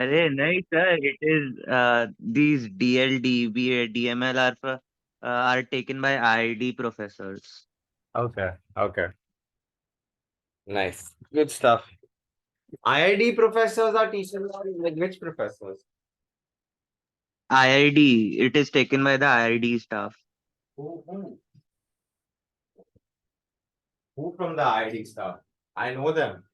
अरे नहीं sir, it is these DLD, DML are taken by IID professors. Okay, okay. Nice. Good stuff. IID professors are teaching like which professors? IID, it is taken by the IID staff. Who, who? Who from the IID staff? I know them.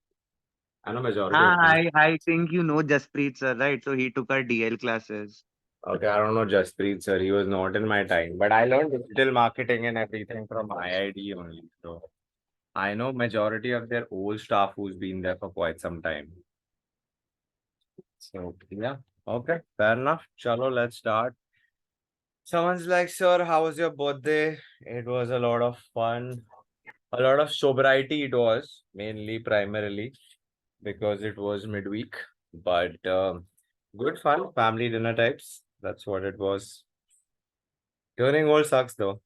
I know majority हाँ, of them. I think you know Jaspreet sir, right? So he took our DL classes. Okay, I don't know Jaspreet sir. He was not in my time, but I learned digital marketing and everything from IID only. So I know majority of their old staff who's been there for quite some time. So yeah, okay, fair enough. Chalo, let's start. Someone's like, sir, how was your birthday? It was a lot of fun. A lot of sobriety it was, mainly primarily because it was midweek, but good fun, family dinner types. That's what it was. Turning old sucks though.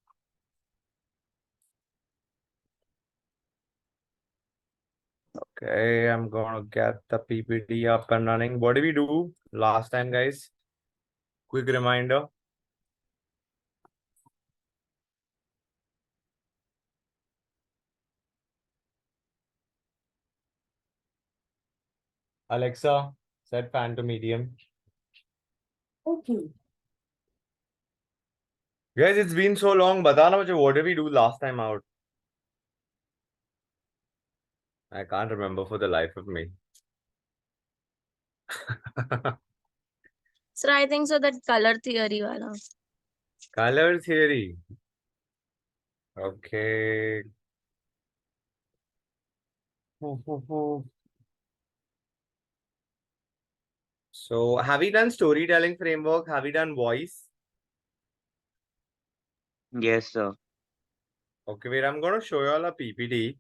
Okay, I'm gonna get the PPT up and running. What did we do last time, guys? Quick reminder. Alexa, set fan to medium. Okay. Guys, it's been so long. Batana mujhe, what did we do last time out? I can't remember for the life of me. Sir, I think so that color theory wala. Color theory. Okay. So, have we done storytelling framework? Have we done voice? Yes, sir. Okay, wait, I'm going to show you all a PPT.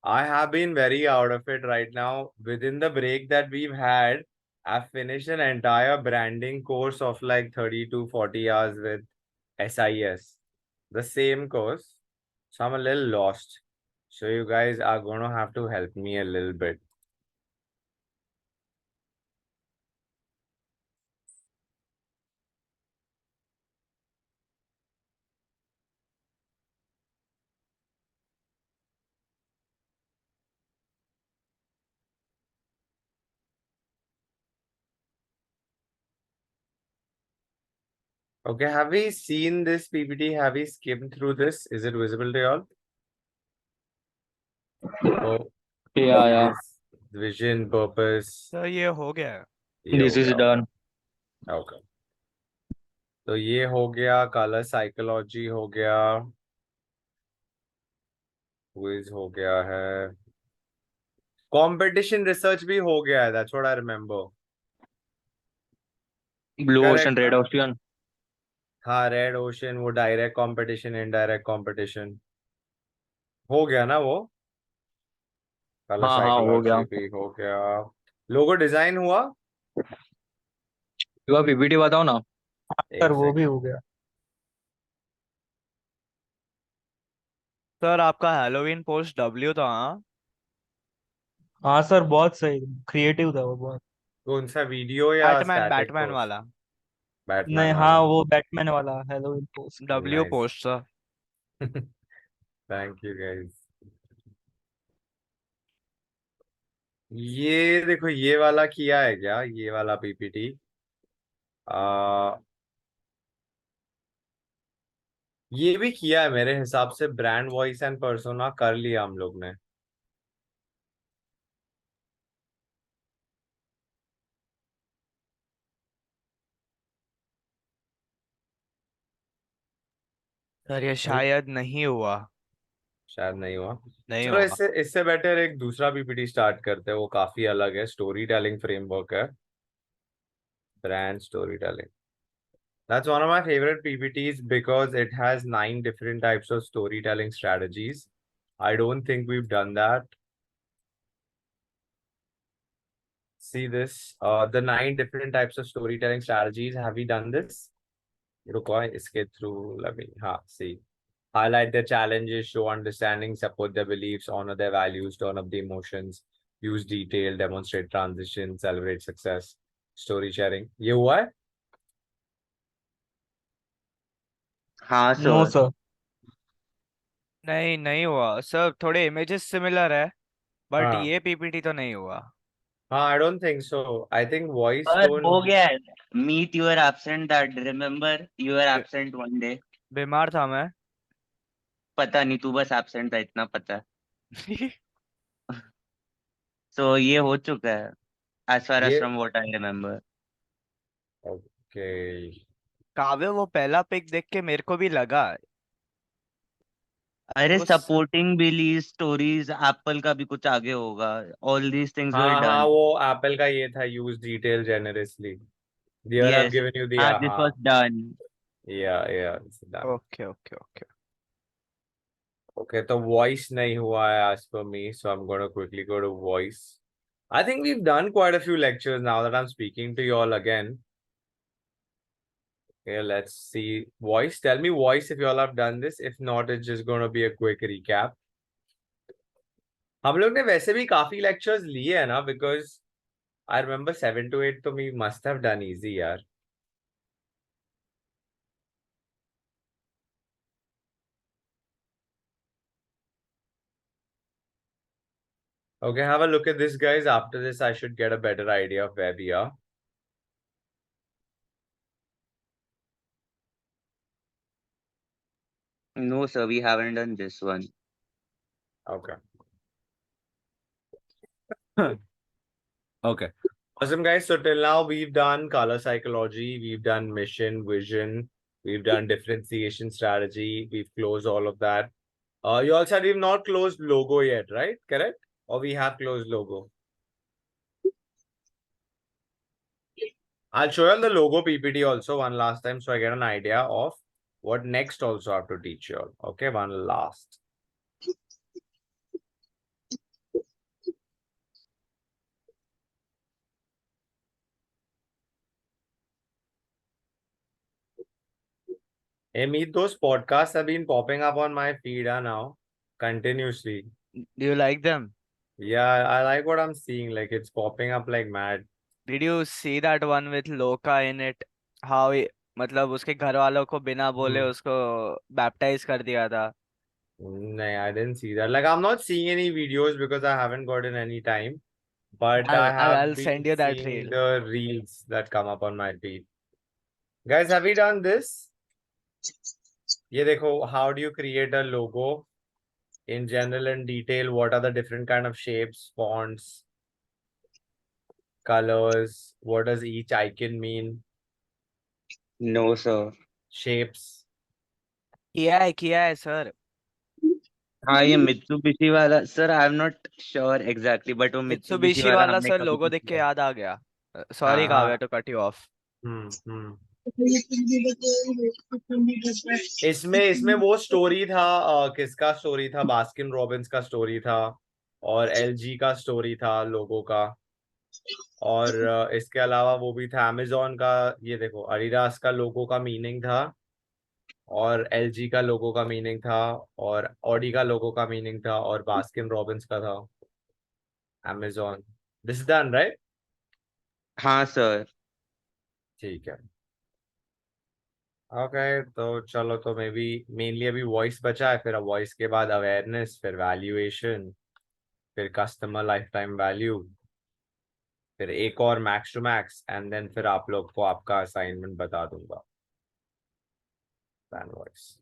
I have been very out of it right now. Within the break that we've had, I've finished an entire branding course of like 30 to 40 hours with SIS. The same course. So I'm a little lost. So you guys are going to have to help me a little bit. Okay, have we seen this PPT? Have we skimmed through this? Is it visible to you all? Oh, Yeah. yes. Vision, purpose. तो ये हो गया है. ये This हो is गया. done. Okay. तो ये हो गया, कलर साइकोलॉजी हो गया, क्विज हो गया है, कंपटीशन रिसर्च भी हो गया है. That's what I remember. Blue ocean, correct red ना? ocean. हाँ, रेड ओशन, वो डायरेक्ट कंपटीशन, इनडायरेक्ट कंपटीशन हो गया ना वो. कलर हाँ हो गया. साइकोलॉजी भी हो गया. लोगो डिजाइन हुआ. पीपीटी बताओ ना. एक वो भी सेकंड. हो गया. सर आपका हैलोवीन पोस्ट W था. हाँ हाँ सर, बहुत सही क्रिएटिव था वो बहुत. कौन सा वीडियो या बैटमैन स्टैटिक बैटमैन पोस्ट? वाला बैटमैन नहीं, वाला. हाँ वो बैटमैन वाला Halloween post. W nice. Post sir. Thank you guys. ये देखो, ये वाला किया है क्या? ये वाला पीपीटी. आ ये भी किया है मेरे हिसाब से. ब्रांड वॉइस एंड पर्सोना कर लिया हम लोग ने. सर ये शायद नहीं हुआ. शायद नहीं हुआ. नहीं चलो, हुआ. इससे इससे बेटर एक दूसरा पीपीटी स्टार्ट करते हैं. वो काफी अलग है. स्टोरी टेलिंग फ्रेमवर्क है. Brand story telling. That's one of my favorite PPTs because it has 9 different types of storytelling strategies. I don't think we've done that. See this, the 9 different types of storytelling strategies. Have we done this? रुको, इसके through, let me, see. Highlight their challenges, show understanding, support their beliefs, honor their values, turn up the emotions, use detail, demonstrate transition, celebrate success. Story sharing ये हुआ है? हाँ no sir. Sir. नहीं नहीं हुआ sir, थोड़े images similar है but हाँ ये पीपीटी तो नहीं हुआ। हाँ, I don't think so. I think voice और टोन। हो गया है। Meet your absent that remember you are be- absent one day. बीमार था मैं। पता नहीं, तू बस एब्सेंट था इतना पता है। सो ये हो चुका है एज फार एज ये from what I remember. Okay. काव्य वो पहला पिक देख के मेरे को भी लगा अरे वो सपोर्टिंग बिलीव स्टोरीज एप्पल का भी कुछ आगे होगा। ऑल दीज थिंग्स वर हाँ हाँ, डन। वो एप्पल का ये था, use detail generously. Here I've yes. given you the हाँ दिस वाज हाँ। Done. yeah, it's done. Okay okay okay. Okay, तो voice नहीं हुआ है as per me, so I'm going to quickly go to voice. I think we've done quite a few lectures now that I'm speaking to you all again. Okay, let's see. Voice, tell me voice if you all have done this. If not, it's just going to be a quick recap. हम लोग ने वैसे भी काफी lectures लिए हैं ना, because I remember 7 to 8 तो we must have done easy यार. Okay, have a look at this, guys. After this, I should get a better idea of where we are. No sir we haven't done this one. Okay. Okay. Awesome, guys. So till now, we've done color psychology, we've done mission, vision, we've done differentiation strategy, we've closed all of that. You all said we've not closed logo yet, right? Correct? Or we have closed logo? I'll show you the logo PPT also one last time so I get an idea of what next also I have to teach you all. Okay, one last. Hey, Meet, those podcasts have been popping up on my feed now continuously. Do you like them? Yeah, I like what I'm seeing. Like it's popping up like mad. Did you see that one with लोका in it? How, मतलब उसके घर वालों को बिना बोले Hmm. उसको baptise कर दिया था। No, I didn't see that. Like, I'm not seeing any videos because I haven't gotten any time, but I have I'll been send you that seeing reel. the reels that come up on my feed. Guys, have we done this? ये देखो, how do you create a logo in general and detail? What are the different kind of shapes, fonts, colors? What does each icon mean? No sir. Shapes. किया है sir. हाँ ये Mitsubishi वाला sir I am not sure exactly but वो Mitsubishi Mitsubishi वाला वाला हमने sir कभी लोगो कुछ देख के किया। याद आ गया। सॉरी हाँ काव्या हाँ. To cut you off. Hmm. इसमें इसमें वो स्टोरी था, किसका स्टोरी था? बास्किन रॉबिन्स का स्टोरी था और एलजी का स्टोरी था लोगो का। और इसके अलावा वो भी था अमेजोन का। ये देखो, अडिडास का लोगो का मीनिंग था और एलजी का लोगो का मीनिंग था और ऑडी का लोगो का मीनिंग था और बास्किन रॉबिन्स का था Amazon. This is done right? हाँ सर। ठीक है। ओके, तो चलो, तो मे बी मेनली अभी वॉइस बचा है, फिर वॉइस के बाद अवेयरनेस, फिर वैल्यूएशन, फिर कस्टमर लाइफ टाइम वैल्यू, फिर एक और max to max, and then फिर आप लोग को आपका असाइनमेंट बता दूंगा। Voice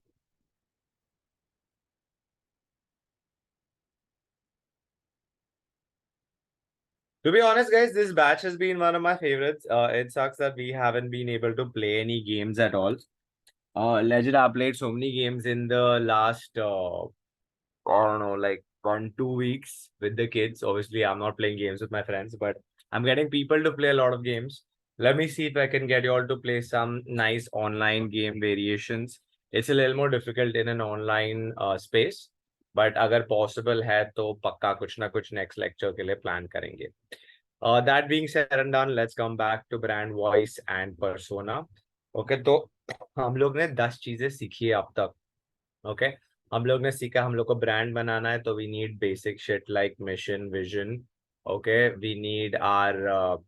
To be honest, guys, this batch has been one of my favorites. It sucks that we haven't been able to play any games at all. Legend, I played so many games in the last, I don't know, like 1 2 weeks with the kids. Obviously, I'm not playing games with my friends, but I'm getting people to play a lot of games. Let me see if I can get you all to play some nice online game variations. It's a little more difficult in an online space, but अगर possible है तो पक्का कुछ ना कुछ next lecture के लिए plan करेंगे. That being said and done, let's come back to brand voice and persona. Okay, तो हम लोग ने 10 चीजें सीखी है अब तक. ओके, हम लोग ने सीखा हम लोग को ब्रांड बनाना है तो we need basic shit like mission, vision. Okay, we need our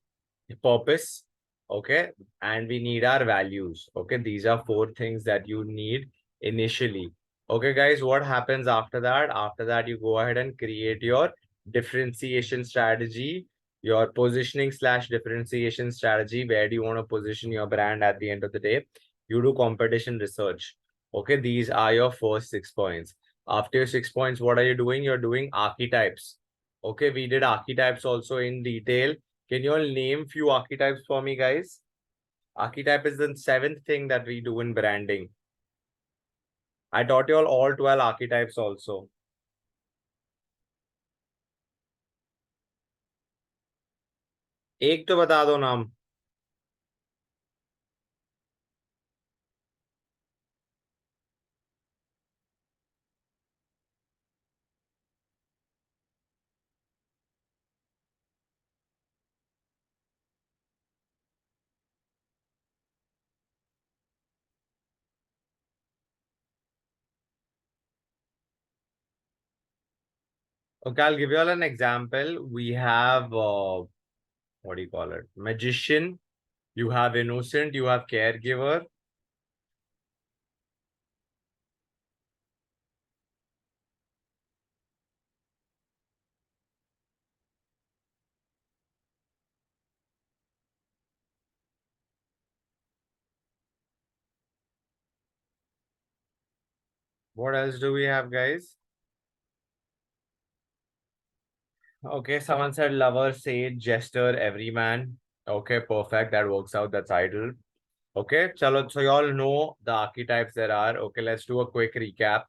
purpose. Okay, and we need our values. Okay, these are 4 things that you need initially. Okay, guys, what happens after that? After that, you go ahead and create your differentiation strategy, your positioning slash differentiation strategy. Where do you want to position your brand at the end of the day? You do competition research. Okay, these are your first 6 points. After your 6 points, what are you doing? You're doing archetypes. Okay, we did archetypes also in detail. Can you all name few archetypes for me, guys? Archetype is the 7th thing that we do in branding. I taught you all 12 archetypes also. एक तो बता दो नाम. Okay, I'll give you all an example. We have, what do you call it? Magician. You have innocent. You have caregiver. What else do we have, guys? Okay, someone said lover, sage, jester, everyman. Okay, perfect. That works out. That's idle. Okay, chalo. So you all know the archetypes there are. Okay, let's do a quick recap.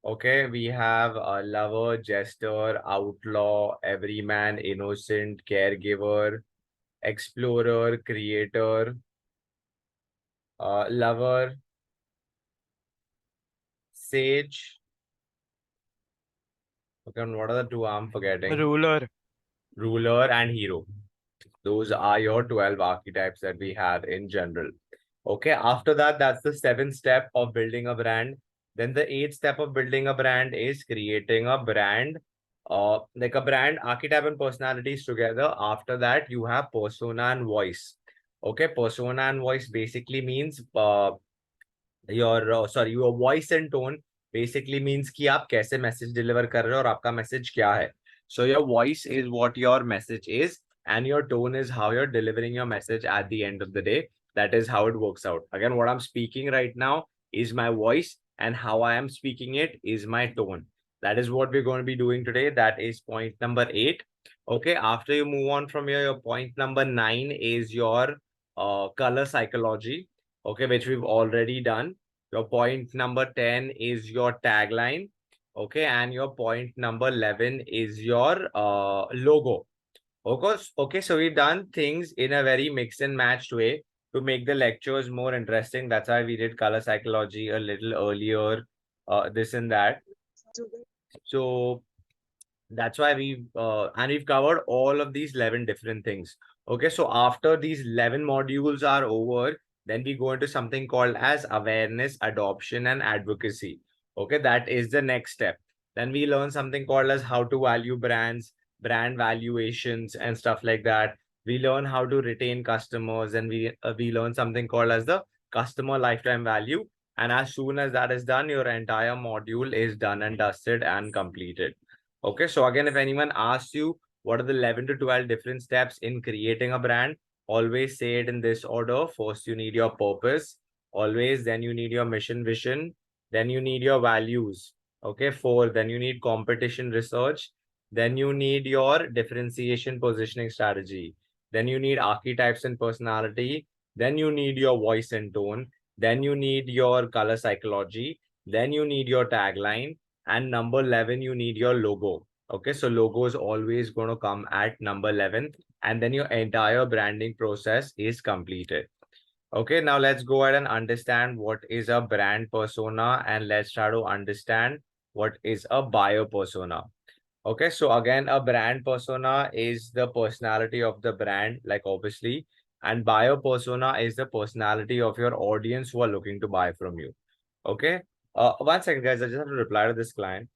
Okay, we have a lover, jester, outlaw, everyman, innocent, caregiver, explorer, creator, lover, sage. Okay, and what are the two I'm forgetting? Ruler. Ruler and hero. Those are your 12 archetypes that we have in general. Okay, after that, that's the 7th step of building a brand. Then the 8th step of building a brand is creating a brand, like a brand archetype and personalities together. After that, you have persona and voice. Okay, persona and voice basically means your voice and tone basically means कि आप कैसे message deliver कर रहे हो और आपका message क्या है. So your voice is what your message is, and your tone is how you're delivering your message at the end of the day. That is how it works out. Again, what I'm speaking right now is my voice, and how I am speaking it is my tone. That is what we're going to be doing today. That is point number 8. Okay, after you move on from here, your point number 9 is your color psychology. Okay, which we've already done. Your point number 10 is your tagline. Okay, and your point number 11 is your logo. Okay, so we've done things in a very mixed and matched way to make the lectures more interesting. That's why we did color psychology a little earlier, this and that. So that's why we've covered all of these 11 different things. Okay, so after these 11 modules are over, then we go into something called as awareness, adoption, and advocacy. Okay, that is the next step. Then we learn something called as how to value brands, brand valuations, and stuff like that. We learn how to retain customers, and we learn something called as the customer lifetime value. And as soon as that is done, your entire module is done and dusted and completed. Okay, so again, if anyone asks you what are the 11 to 12 different steps in creating a brand, always say it in this order. First, you need your purpose, always. Then you need your mission, vision. Then you need your values. Okay, 4. Then you need competition research. Then you need your differentiation positioning strategy. Then you need archetypes and personality. Then you need your voice and tone. Then you need your color psychology. Then you need your tagline, and number 11, you need your logo. Okay, so logo is always going to come at number 11, and then your entire branding process is completed. Okay, now let's go ahead and understand what is a brand persona, and let's try to understand what is a buyer persona. Okay, so again, a brand persona is the personality of the brand, like obviously, and buyer persona is the personality of your audience who are looking to buy from you. Okay, 1 second, guys. I just have to reply to this client.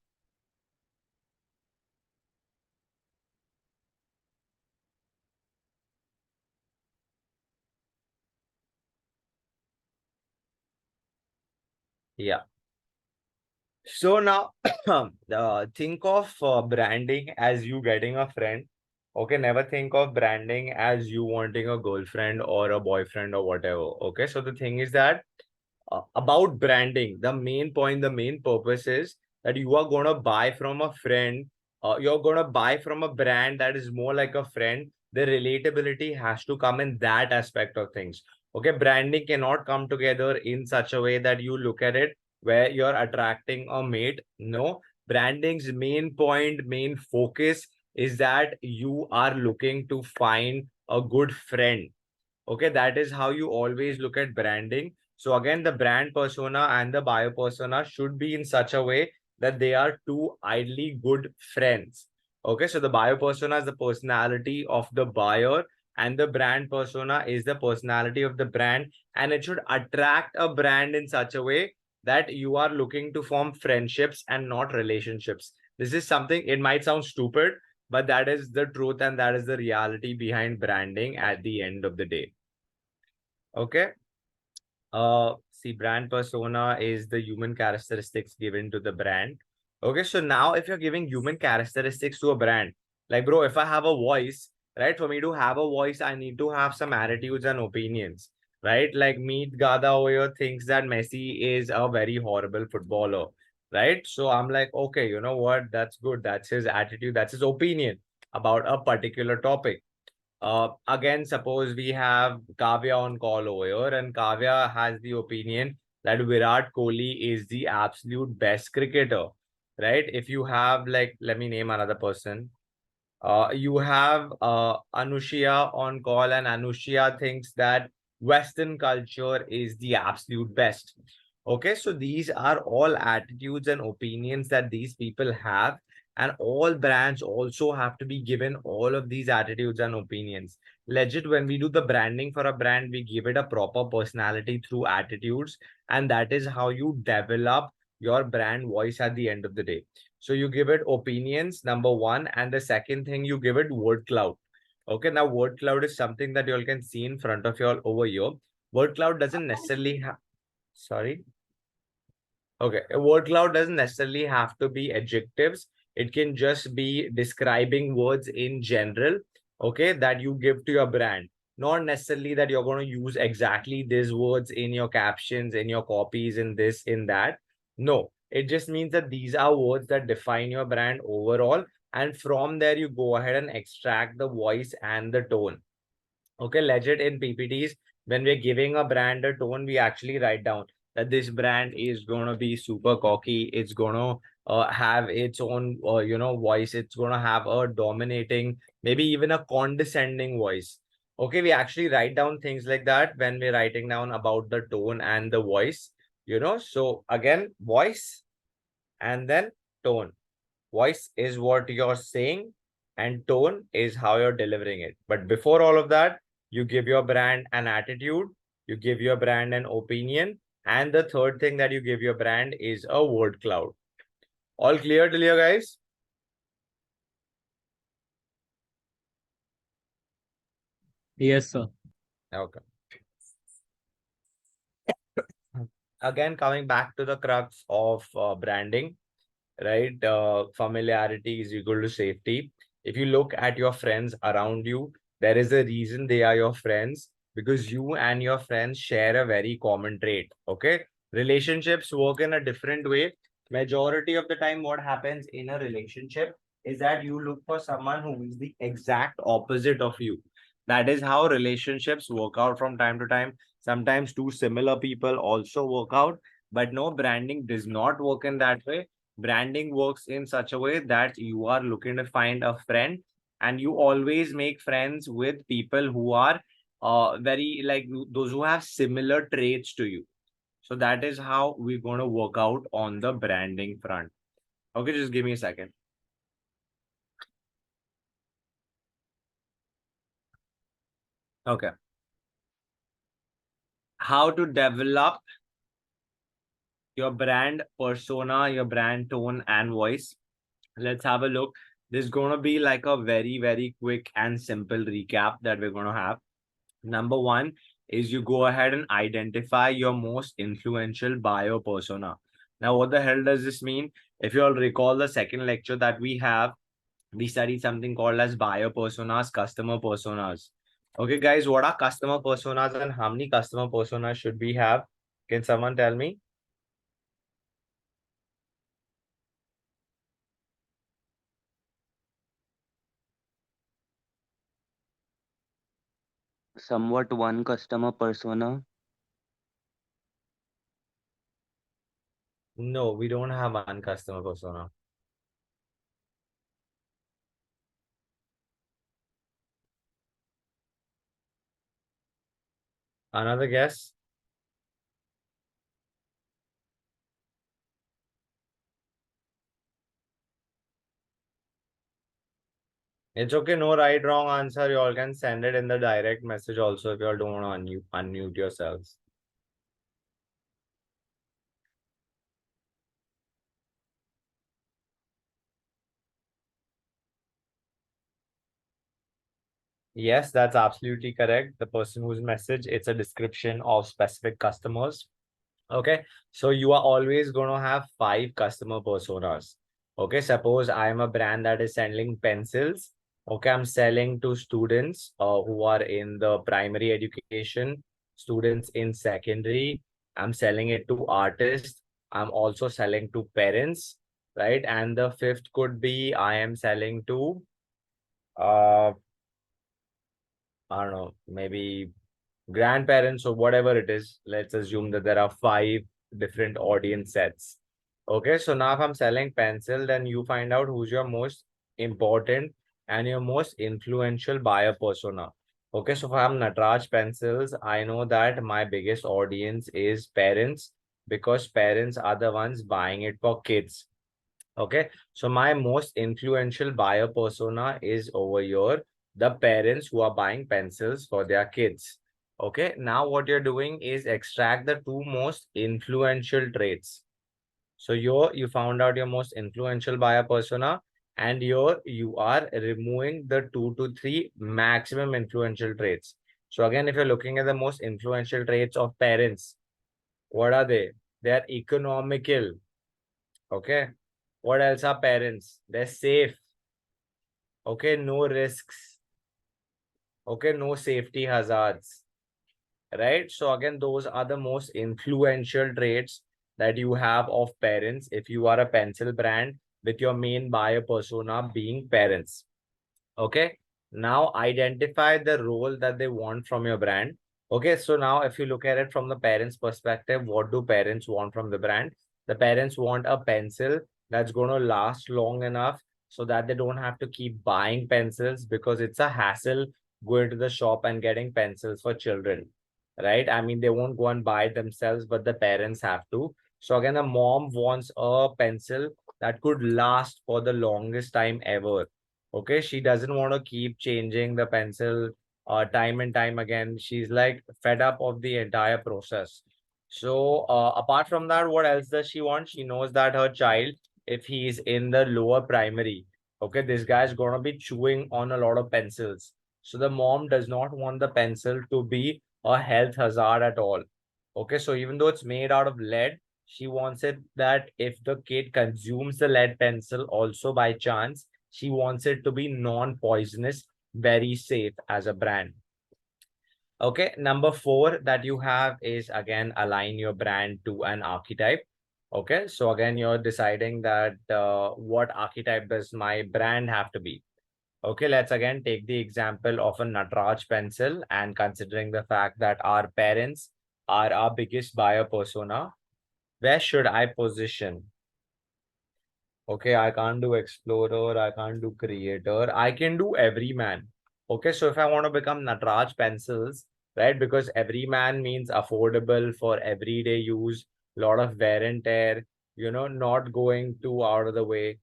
Yeah. So now, think of branding as you getting a friend. Okay, never think of branding as you wanting a girlfriend or a boyfriend or whatever. Okay, so the thing is that about branding, the main point, the main purpose is that you are going to buy from a friend, you're going to buy from a brand that is more like a friend. The relatability has to come in that aspect of things. Okay, branding cannot come together in such a way that you look at it where you're attracting a mate. No, branding's main point, main focus is that you are looking to find a good friend. Okay, that is how you always look at branding. So again, the brand persona and the buyer persona should be in such a way that they are two ideally good friends. Okay, so the buyer persona is the personality of the buyer, and the brand persona is the personality of the brand, and it should attract a brand in such a way that you are looking to form friendships and not relationships. This is something, it might sound stupid, but that is the truth and that is the reality behind branding at the end of the day. Okay. See, brand persona is the human characteristics given to the brand. Okay, so now if you're giving human characteristics to a brand, like bro, if I have a voice, right? For me to have a voice, I need to have some attitudes and opinions, right? Like Meet Gada over here thinks that Messi is a very horrible footballer, right? So I'm like, okay, you know what? That's good. That's his attitude. That's his opinion about a particular topic. Again, suppose we have Kavya on call over here, and Kavya has the opinion that Virat Kohli is the absolute best cricketer, right? If you have, like, let me name another person. You have Anushya on call, and Anushya thinks that Western culture is the absolute best. Okay, so these are all attitudes and opinions that these people have, and all brands also have to be given all of these attitudes and opinions. Legit, when we do the branding for a brand, we give it a proper personality through attitudes, and that is how you develop your brand voice at the end of the day. So you give it opinions, number one, and the second thing you give it word cloud. Okay, now word cloud is something that you all can see in front of you all over here. Word cloud doesn't necessarily have, sorry. Okay, a word cloud doesn't necessarily have to be adjectives. It can just be describing words in general, okay, that you give to your brand. Not necessarily that you're going to use exactly these words in your captions, in your copies, in this, in that. No, it just means that these are words that define your brand overall. And from there, you go ahead and extract the voice and the tone. Okay, legit in PPTs, when we're giving a brand a tone, we actually write down that this brand is going to be super cocky. It's going to have its own, voice. It's going to have a dominating, maybe even a condescending voice. Okay, we actually write down things like that when we're writing down about the tone and the voice, So again, voice and then tone. Voice is what you're saying, and tone is how you're delivering it. But before all of that, you give your brand an attitude, you give your brand an opinion, and the third thing that you give your brand is a word cloud. All clear till here, guys? Yes, sir. Okay. Again, coming back to the crux of branding, right? Familiarity is equal to safety. If you look at your friends around you, there is a reason they are your friends, because you and your friends share a very common trait. Okay. Relationships work in a different way. Majority of the time, what happens in a relationship is that you look for someone who is the exact opposite of you. That is how relationships work out from time to time. Sometimes two similar people also work out, but no, branding does not work in that way. Branding works in such a way that you are looking to find a friend, and you always make friends with people who are very like those who have similar traits to you. So that is how we're going to work out on the branding front. Okay, just give me a second. Okay, how to develop your brand persona, your brand tone and voice. Let's have a look. This is going to be like a very, very quick and simple recap that we're going to have. Number one, is you go ahead and identify your most influential buyer persona. Now, what the hell does this mean? If you all recall the second lecture that we studied something called as buyer personas, customer personas. Okay, guys, what are customer personas and how many customer personas should we have? Can someone tell me? Somewhat one customer persona. No, we don't have one customer persona. Another guess? It's okay, no right, wrong answer. You all can send it in the direct message also if you all don't want to unmute yourselves. Yes, that's absolutely correct. The person whose message, it's a description of specific customers. Okay, so you are always going to have 5 customer personas. Okay, suppose I am a brand that is selling pencils. Okay, I'm selling to students who are in the primary education, students in secondary. I'm selling it to artists. I'm also selling to parents, right? And the fifth could be I am selling to uh I don't know, maybe grandparents or whatever it is. Let's assume that there are 5 different audience sets. Okay, so now if I'm selling pencil, then you find out who's your most important and your most influential buyer persona. Okay, so if I'm Natraj pencils, I know that my biggest audience is parents because parents are the ones buying it for kids. Okay, so my most influential buyer persona is over here, the parents who are buying pencils for their kids. Okay, now what you're doing is extract the 2 most influential traits. So you found out your most influential buyer persona, and you are removing the 2 to 3 maximum influential traits. So again, if you're looking at the most influential traits of parents, what are they? They are economical. Okay. What else are parents? They're safe. Okay, no risks. Okay, no safety hazards. Right? So again, those are the most influential traits that you have of parents if you are a pencil brand with your main buyer persona being parents. Okay. Now identify the role that they want from your brand. Okay. So now if you look at it from the parents' perspective, what do parents want from the brand? The parents want a pencil that's going to last long enough so that they don't have to keep buying pencils because it's a hassle going to the shop and getting pencils for children. Right? I mean, they won't go and buy it themselves, but the parents have to. So again, the mom wants a pencil that could last for the longest time ever. Okay, she doesn't want to keep changing the pencil time and time again. She's like fed up of the entire process. So apart from that, what else does she want? She knows that her child, if he's in the lower primary, okay, this guy's gonna be chewing on a lot of pencils. So the mom does not want the pencil to be a health hazard at all. Okay, so even though it's made out of lead, she wants it that if the kid consumes the lead pencil also by chance, she wants it to be non-poisonous, very safe as a brand. Okay, number 4 that you have is again align your brand to an archetype. Okay, so again, you're deciding that what archetype does my brand have to be. Okay, let's again take the example of a Natraj pencil and considering the fact that our parents are our biggest buyer persona, where should I position? Okay, I can't do explorer, I can't do creator, I can do everyman. Okay, so if I want to become Natraj pencils, right, because everyman means affordable for everyday use, lot of wear and tear, not going too out of the way,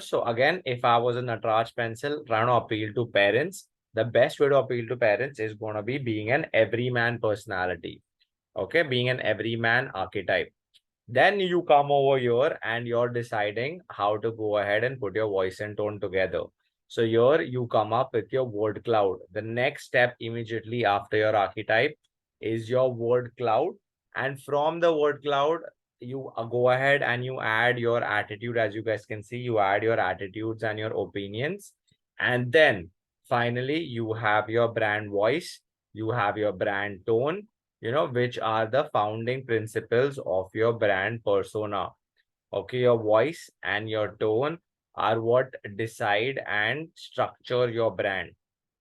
So again, if I was a Natraj pencil trying to appeal to parents, the best way to appeal to parents is going to be being an everyman personality. Okay, being an everyman archetype. Then you come over here and you're deciding how to go ahead and put your voice and tone together. So here you come up with your word cloud. The next step immediately after your archetype is your word cloud. And from the word cloud, you go ahead and you add your attitude. As you guys can see, you add your attitudes and your opinions. And then finally, you have your brand voice, you have your brand tone, which are the founding principles of your brand persona. Okay, your voice and your tone are what decide and structure your brand.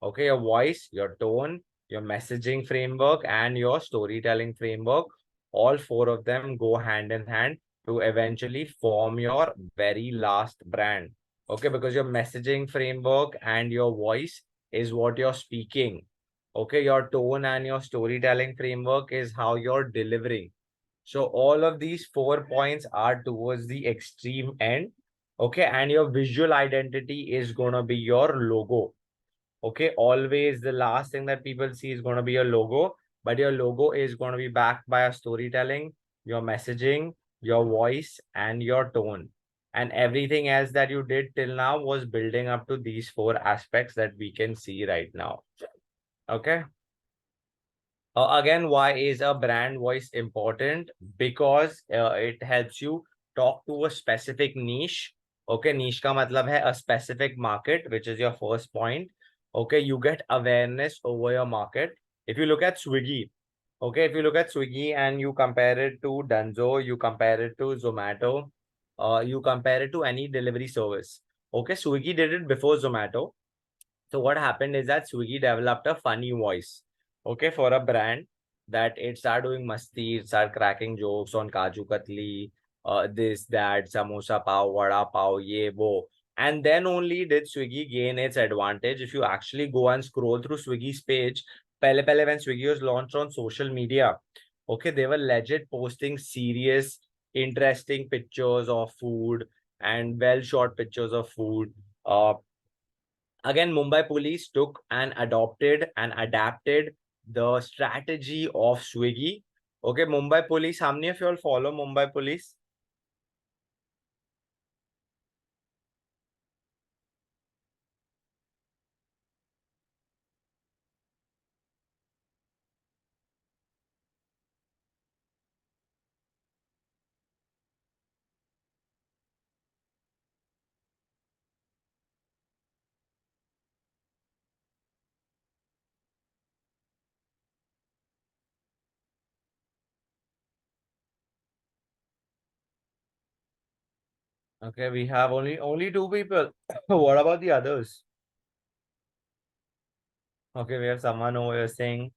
Okay, your voice, your tone, your messaging framework, and your storytelling framework, all four of them go hand in hand to eventually form your very last brand. Okay, because your messaging framework and your voice is what you're speaking. Okay, your tone and your storytelling framework is how you're delivering. So all of these 4 points are towards the extreme end. Okay, and your visual identity is going to be your logo. Okay, always the last thing that people see is going to be your logo, but your logo is going to be backed by a storytelling, your messaging, your voice, and your tone. And everything else that you did till now was building up to these four aspects that we can see right now. Okay. Again, why is a brand voice important? Because it helps you talk to a specific niche. Okay, niche ka matlab hai a specific market, which is your first point. Okay, you get awareness over your market. If you look at Swiggy, okay, if you look at Swiggy and you compare it to Dunzo, you compare it to Zomato, you compare it to any delivery service. Okay, Swiggy did it before Zomato. So what happened is that Swiggy developed a funny voice, okay, for a brand, that it started doing masti, it started cracking jokes on Kaju Katli, this, that, samosa pav, vada pav, ye, wo. And then only did Swiggy gain its advantage. If you actually go and scroll through Swiggy's page, pele when Swiggy was launched on social media, okay, they were legit posting serious, interesting pictures of food and well shot pictures of food. Again, Mumbai police took and adopted and adapted the strategy of Swiggy. Okay, Mumbai police, how many of you all follow Mumbai police? Okay, we have only two people. What about the others? Okay, we have someone over here saying,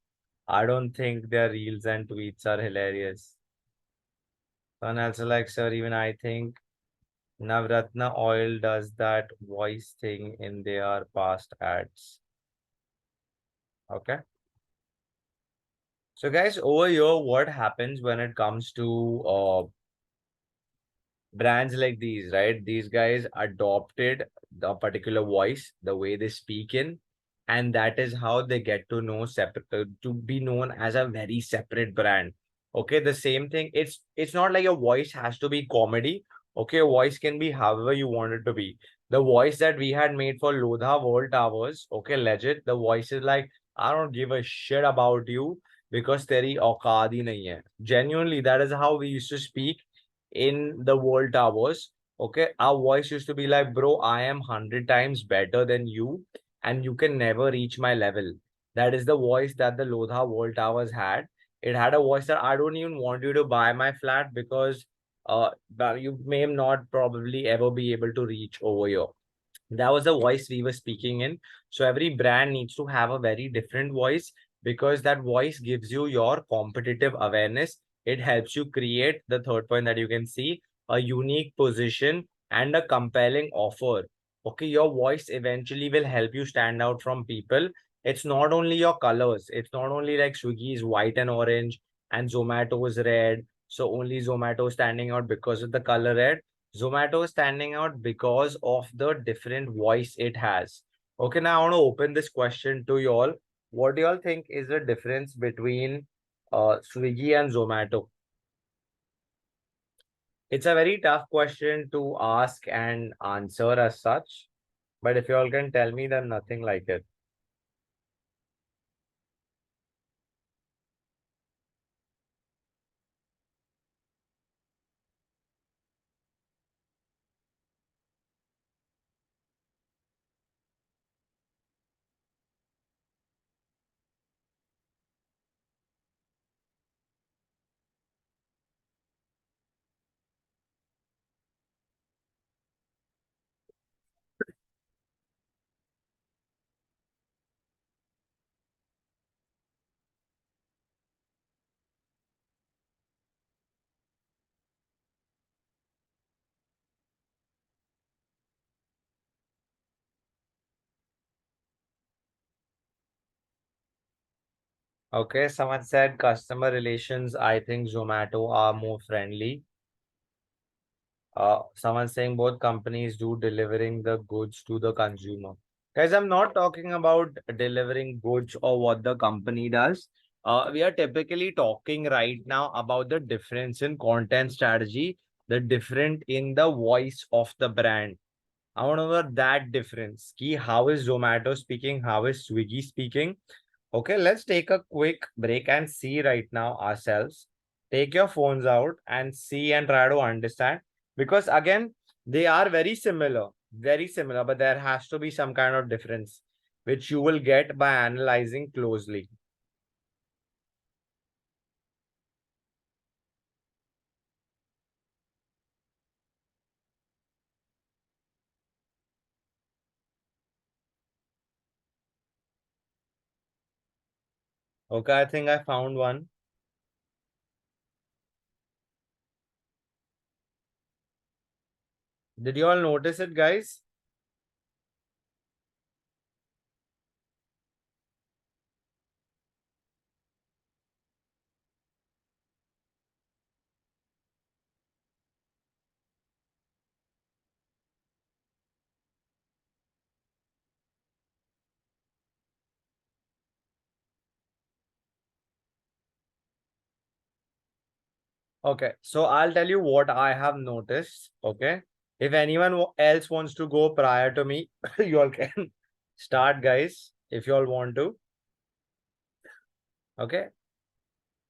I don't think their reels and tweets are hilarious. Someone else is like, sir, even I think Navratna Oil does that voice thing in their past ads. Okay. So guys, over here, what happens when it comes to brands like these, right? These guys adopted the particular voice, the way they speak in, and that is how they get to know separate to be known as a very separate brand. Okay, the same thing. It's not like your voice has to be comedy. Okay, your voice can be however you want it to be. The voice that we had made for Lodha World Towers, okay, legit. The voice is like, I don't give a shit about you because teri औकात ही nahi hai. Genuinely, that is how we used to speak in the world towers. Okay, our voice used to be like, bro, I am 100 times better than you, and you can never reach my level. That is the voice that the Lodha world towers had. It had a voice that I don't even want you to buy my flat because but you may not probably ever be able to reach over here. That was the voice we were speaking in. So every brand needs to have a very different voice, because that voice gives you your competitive awareness. It helps you create the third point that you can see, a unique position and a compelling offer. Okay, your voice eventually will help you stand out from people. It's not only your colors, it's not only like Swiggy is white and orange and Zomato is red, so only Zomato is standing out because of the color red. Zomato is standing out because of the different voice it has. Okay, now I want to open this question to you all. What do you all think is the difference between Swiggy and Zomato? It's a very tough question to ask and answer as such, but if you all can tell me, then nothing like it. Okay, someone said customer relations. I think Zomato are more friendly. Someone saying both companies do delivering the goods to the consumer. Guys, I'm not talking about delivering goods or what the company does. We are typically talking right now about the difference in content strategy, the different in the voice of the brand. I want to know that difference. Ki how is Zomato speaking? How is Swiggy speaking? Okay, let's take a quick break and see right now ourselves. Take your phones out and see and try to understand because again, they are very similar, but there has to be some kind of difference which you will get by analyzing closely. Okay, I think I found one. Did you all notice it, guys? Okay, so I'll tell you what I have noticed. Okay, if anyone else wants to go prior to me, you all can start, guys, if you all want to. Okay,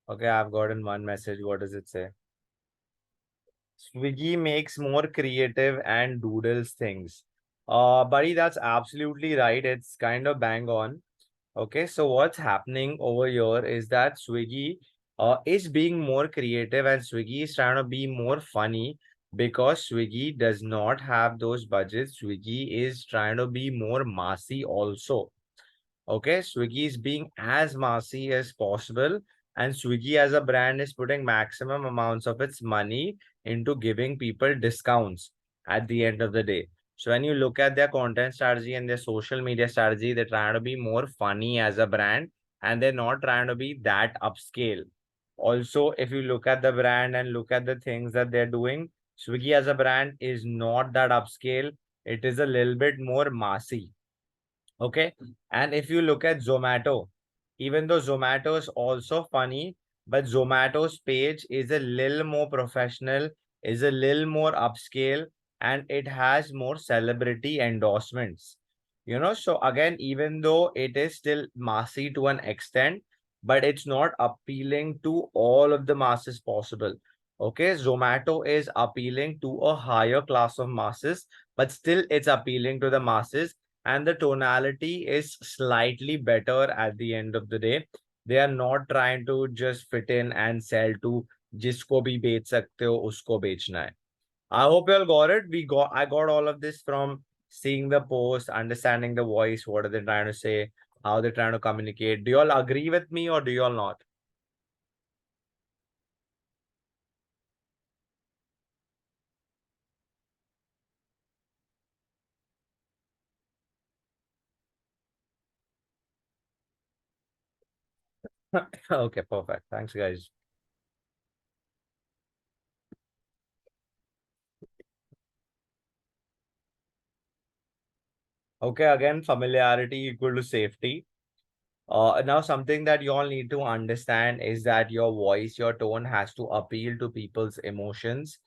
okay, I've gotten one message. What does it say? Swiggy makes more creative and doodles things. Buddy, that's absolutely right. It's kind of bang on. Okay, so what's happening over here is that Swiggy is being more creative and Swiggy is trying to be more funny because Swiggy does not have those budgets. Swiggy is trying to be more massy also. Okay, Swiggy is being as massy as possible, and Swiggy as a brand is putting maximum amounts of its money into giving people discounts at the end of the day. So when you look at their content strategy and their social media strategy, they're trying to be more funny as a brand and they're not trying to be that upscale. Also, if you look at the brand and look at the things that they're doing, Swiggy as a brand is not that upscale. It is a little bit more massy. Okay. And if you look at Zomato, even though Zomato is also funny, but Zomato's page is a little more professional, is a little more upscale, and it has more celebrity endorsements. You know, so again, even though it is still massy to an extent, but it's not appealing to all of the masses possible. Okay, Zomato is appealing to a higher class of masses, but still it's appealing to the masses and the tonality is slightly better at the end of the day. They are not trying to just fit in and sell to जिसको भी बेच सकते हो उसको बेचना है. I hope you all got it. I got all of this from seeing the post, understanding the voice, what are they trying to say, how they're trying to communicate. Do you all agree with me or do you all not? Okay, perfect. Thanks, guys. Okay, again, familiarity equal to safety. Now, something that you all need to understand is that your voice, your tone has to appeal to people's emotions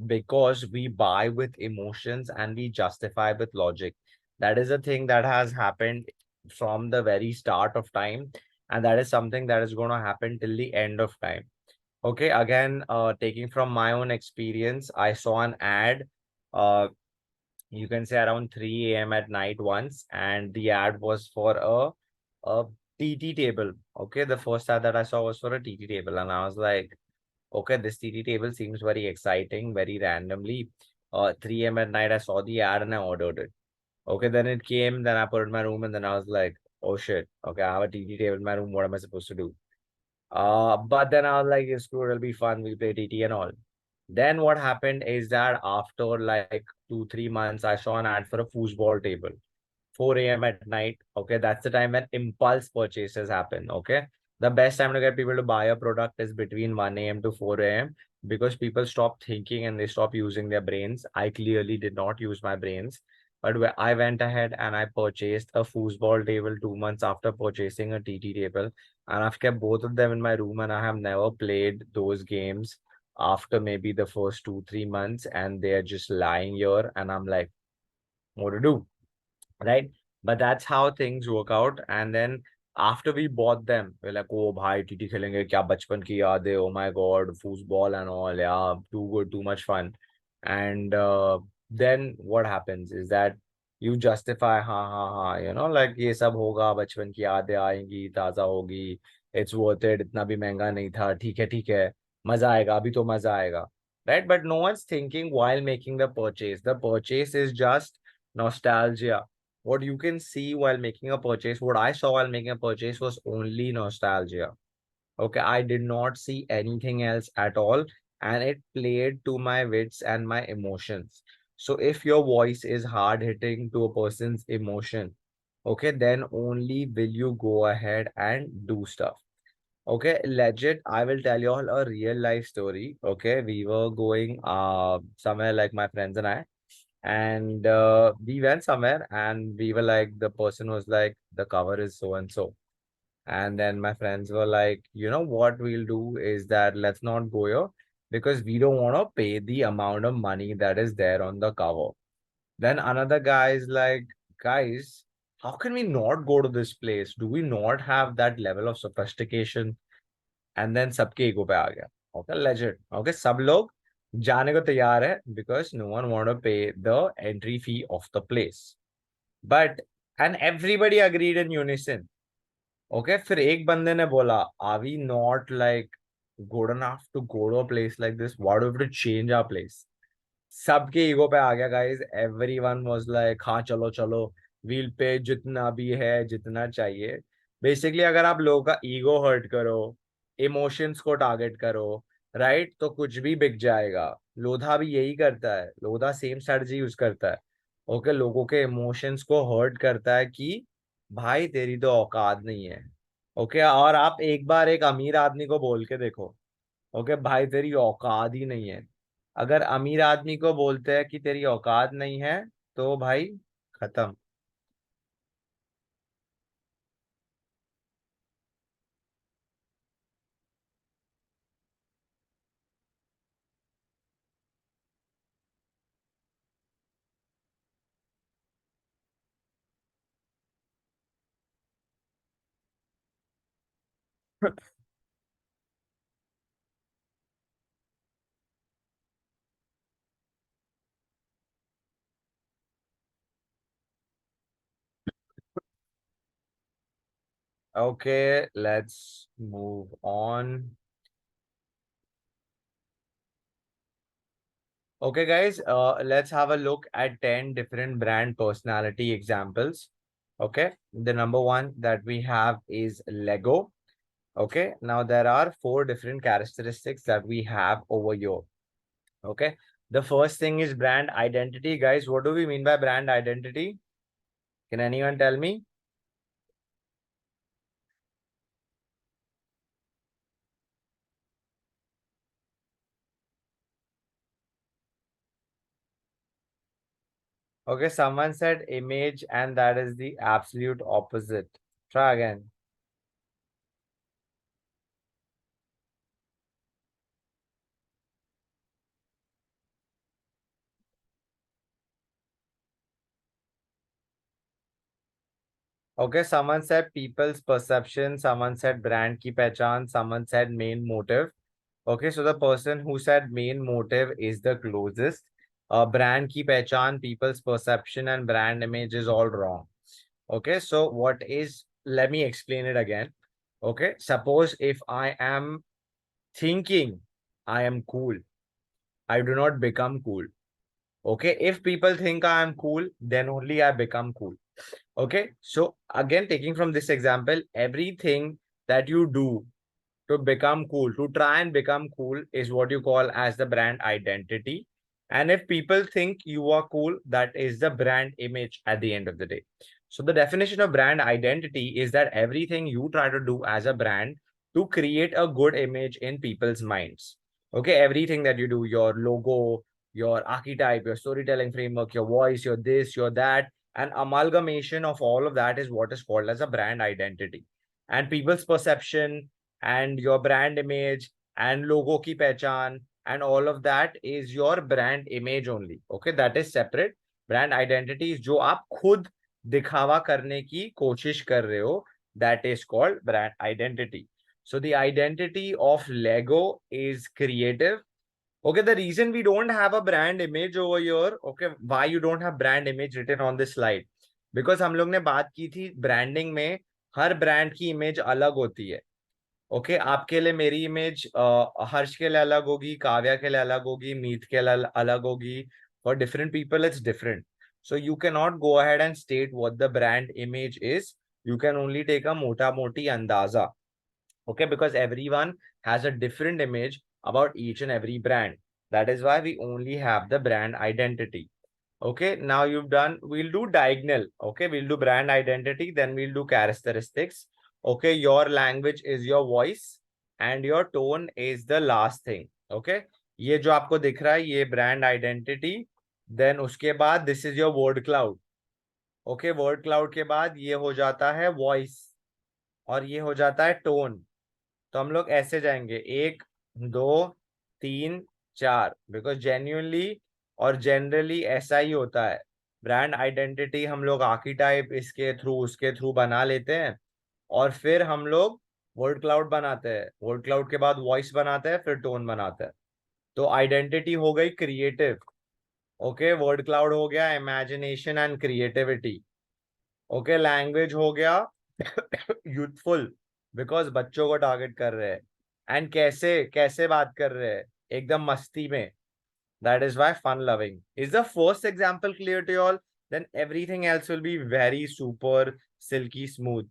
because we buy with emotions and we justify with logic. That is a thing that has happened from the very start of time, and that is something that is going to happen till the end of time. Okay, again, taking from my own experience, I saw an ad. Uh, you can say around 3 a.m. at night once, and the ad was for a TT table. Okay, the first ad that I saw was for a TT table, and I was like, okay, this TT table seems very exciting, very randomly. 3 a.m. at night, I saw the ad and I ordered it. Okay, then it came, then I put it in my room, and then I was like, oh shit, okay, I have a TT table in my room. What am I supposed to do? But then I was like, it's cool, it'll be fun. We'll play TT and all. Then what happened is that after like 2, 3 months, I saw an ad for a foosball table. 4 a.m. at night. Okay, that's the time when impulse purchases happen. Okay, The best time to get people to buy a product is between 1 a.m. to 4 a.m. because people stop thinking and they stop using their brains. I clearly did not use my brains, but I went ahead and I purchased a foosball table 2 months after purchasing a TT table, and I've kept both of them in my room, and I have never played those games after maybe the first 2, 3 months, and they're just lying here, and I'm like, what to do? Right? But that's how things work out. And then after we bought them, we're like, oh bhai, TT khelenge, kya bachpan ki yaad hai, oh my god, foosball and all, yeah, too good, too much fun. And then what happens is that you justify, ha, like ये सब होगा, बचपन की यादें आएंगी, ताजा होगी, it's worth it, इतना भी महंगा नहीं था, ठीक है, मजा आएगा, अभी तो मजा आएगा, right? But no one's thinking while making the purchase. The purchase is just nostalgia. What you can see while making a purchase, what I saw while making a purchase was only nostalgia. Okay, I did not see anything else at all, and it played to my wits and my emotions. So if your voice is hard hitting to a person's emotion, okay, then only will you go ahead and do stuff. Okay, legit, I will tell you all a real life story. Okay, we were going somewhere, like my friends and I, and we went somewhere, and we were like, the person was like, the cover is so and so, and then my friends were like, you know what we'll do is that let's not go here because we don't want to pay the amount of money that is there on the cover. Then another guy is like, guys, how can we not go to this place? Do we not have that level of sophistication? And then सबके ego पे आ गया. Okay, legit. Okay, सब लोग जाने को तैयार है because no one want to pay the entry fee of the place. But and everybody agreed in unison. Okay, फिर एक बंदे ने बोला, are we not like good enough to go to a place like this? Why do we have to change our place? सबके ego पे आ गया guys. Everyone was like, हाँ चलो चलो, व्हील पे जितना भी है, जितना चाहिए. बेसिकली अगर आप लोगों का ईगो हर्ट करो, इमोशंस को टारगेट करो, राइट, तो कुछ भी बिक जाएगा. लोधा भी यही करता है. लोधा सेम स्ट्रेटजी यूज करता है. ओके, लोगों के इमोशंस को हर्ट करता है कि भाई तेरी तो औकात नहीं है. ओके, और आप एक बार एक अमीर आदमी को बोल के देखो, ओके भाई तेरी औकात ही नहीं है. अगर अमीर आदमी को बोलते हैं कि तेरी औकात नहीं है, तो भाई खत्म. Okay, let's move on. Okay, guys, let's have a look at 10 different brand personality examples. Okay, the number one that we have is Lego. Okay, now there are 4 different characteristics that we have over here. Okay, the first thing is brand identity. Guys, what do we mean by brand identity? Can anyone tell me? Okay, someone said image, and that is the absolute opposite. Try again. Okay, someone said people's perception, someone said brand ki pehchan, someone said main motive. Okay, so the person who said main motive is the closest. Brand ki pehchan, people's perception, and brand image is all wrong. Okay, so what is, let me explain it again. Okay, suppose if I am thinking I am cool, I do not become cool. Okay, if people think I am cool, then only I become cool. Okay, so again, taking from this example, everything that you do to become cool, to try and become cool, is what you call as the brand identity. And if people think you are cool, that is the brand image at the end of the day. So the definition of brand identity is that everything you try to do as a brand to create a good image in people's minds. Okay, everything that you do, your logo, your archetype, your storytelling framework, your voice, your this, your that, an amalgamation of all of that is what is called as a brand identity. And people's perception and your brand image and logo ki pehchan and all of that is your brand image only. Okay, that is separate. Brand identity is जो आप खुद दिखावा करने की कोशिश कर रहे हो, that is called brand identity. So the identity of Lego is creative. Okay, the reason we don't have a brand image over here, okay, why you don't have brand image written on this slide? Because हम लोग ने बात की थी branding में हर brand की image अलग होती है. ओके आपके लिए मेरी इमेज हर्ष के लिए अलग होगी, काव्या के लिए अलग होगी, मीत के लिए अलग होगी. For different people it's different. So you can not go ahead and state what the brand image is. You can only take a mota moti andaza. Okay, because everyone has a different image about each and every brand. That is why we only have the brand identity. Okay, now you've done, we'll do diagonal. Okay, we'll do brand identity, then we'll do characteristics. Okay, your language is your voice and your tone is the last thing. Okay, ये जो आपको दिख रहा है ये brand identity. Then उसके बाद this is your word cloud. Okay, word cloud के बाद ये हो जाता है voice और ये हो जाता है tone. तो हम लोग ऐसे जाएंगे 1 2 3 4 बिकॉज जेन्युइनली और जनरली ऐसा ही होता है. ब्रांड आइडेंटिटी हम लोग आर्कीटाइप इसके थ्रू उसके थ्रू बना लेते हैं और फिर हम लोग वर्ड क्लाउड बनाते हैं. वर्ड क्लाउड के बाद वॉइस बनाते हैं फिर टोन बनाते हैं. तो आइडेंटिटी हो गई क्रिएटिव. ओके, वर्ड क्लाउड हो गया imagination and creativity. Okay, language हो गया यूथफुल बिकॉज बच्चों को टारगेट कर रहे हैं. एंड कैसे कैसे बात कर रहे हैं, एकदम मस्ती में. That is why fun loving is the first example clear to all. Then everything else will be very super silky smooth.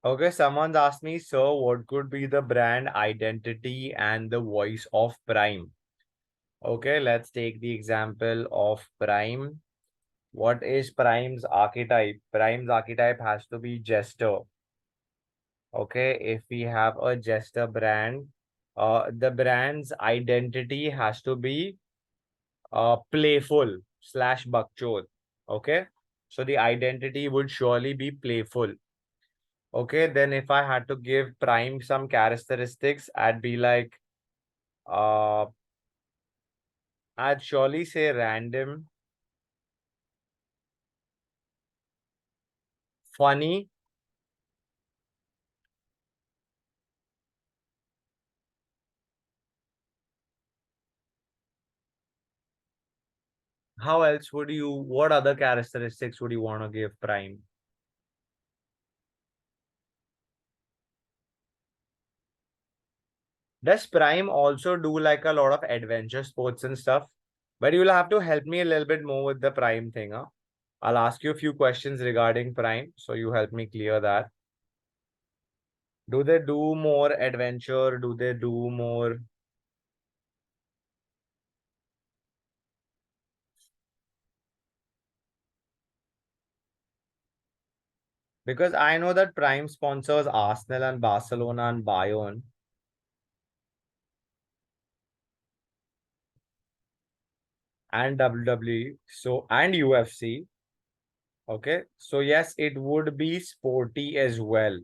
Okay, someone's asked me, so what could be the brand identity and the voice of Prime? Okay, let's take the example of Prime. What is Prime's archetype? Prime's archetype has to be jester. Okay, if we have a jester brand, the brand's identity has to be playful slash bakchod. Okay, so the identity would surely be playful. Okay, then if I had to give Prime some characteristics, I'd be like, I'd surely say random, funny, how else would you, what other characteristics would you want to give Prime? Does Prime also do like a lot of adventure sports and stuff? But you'll have to help me a little bit more with the Prime thing, huh? I'll ask you a few questions regarding Prime, so you help me clear that. Do they do more adventure? Do they do more? Because I know that Prime sponsors Arsenal and Barcelona and Bayern. And WWE, so and UFC. Okay, so yes, it would be sporty as well.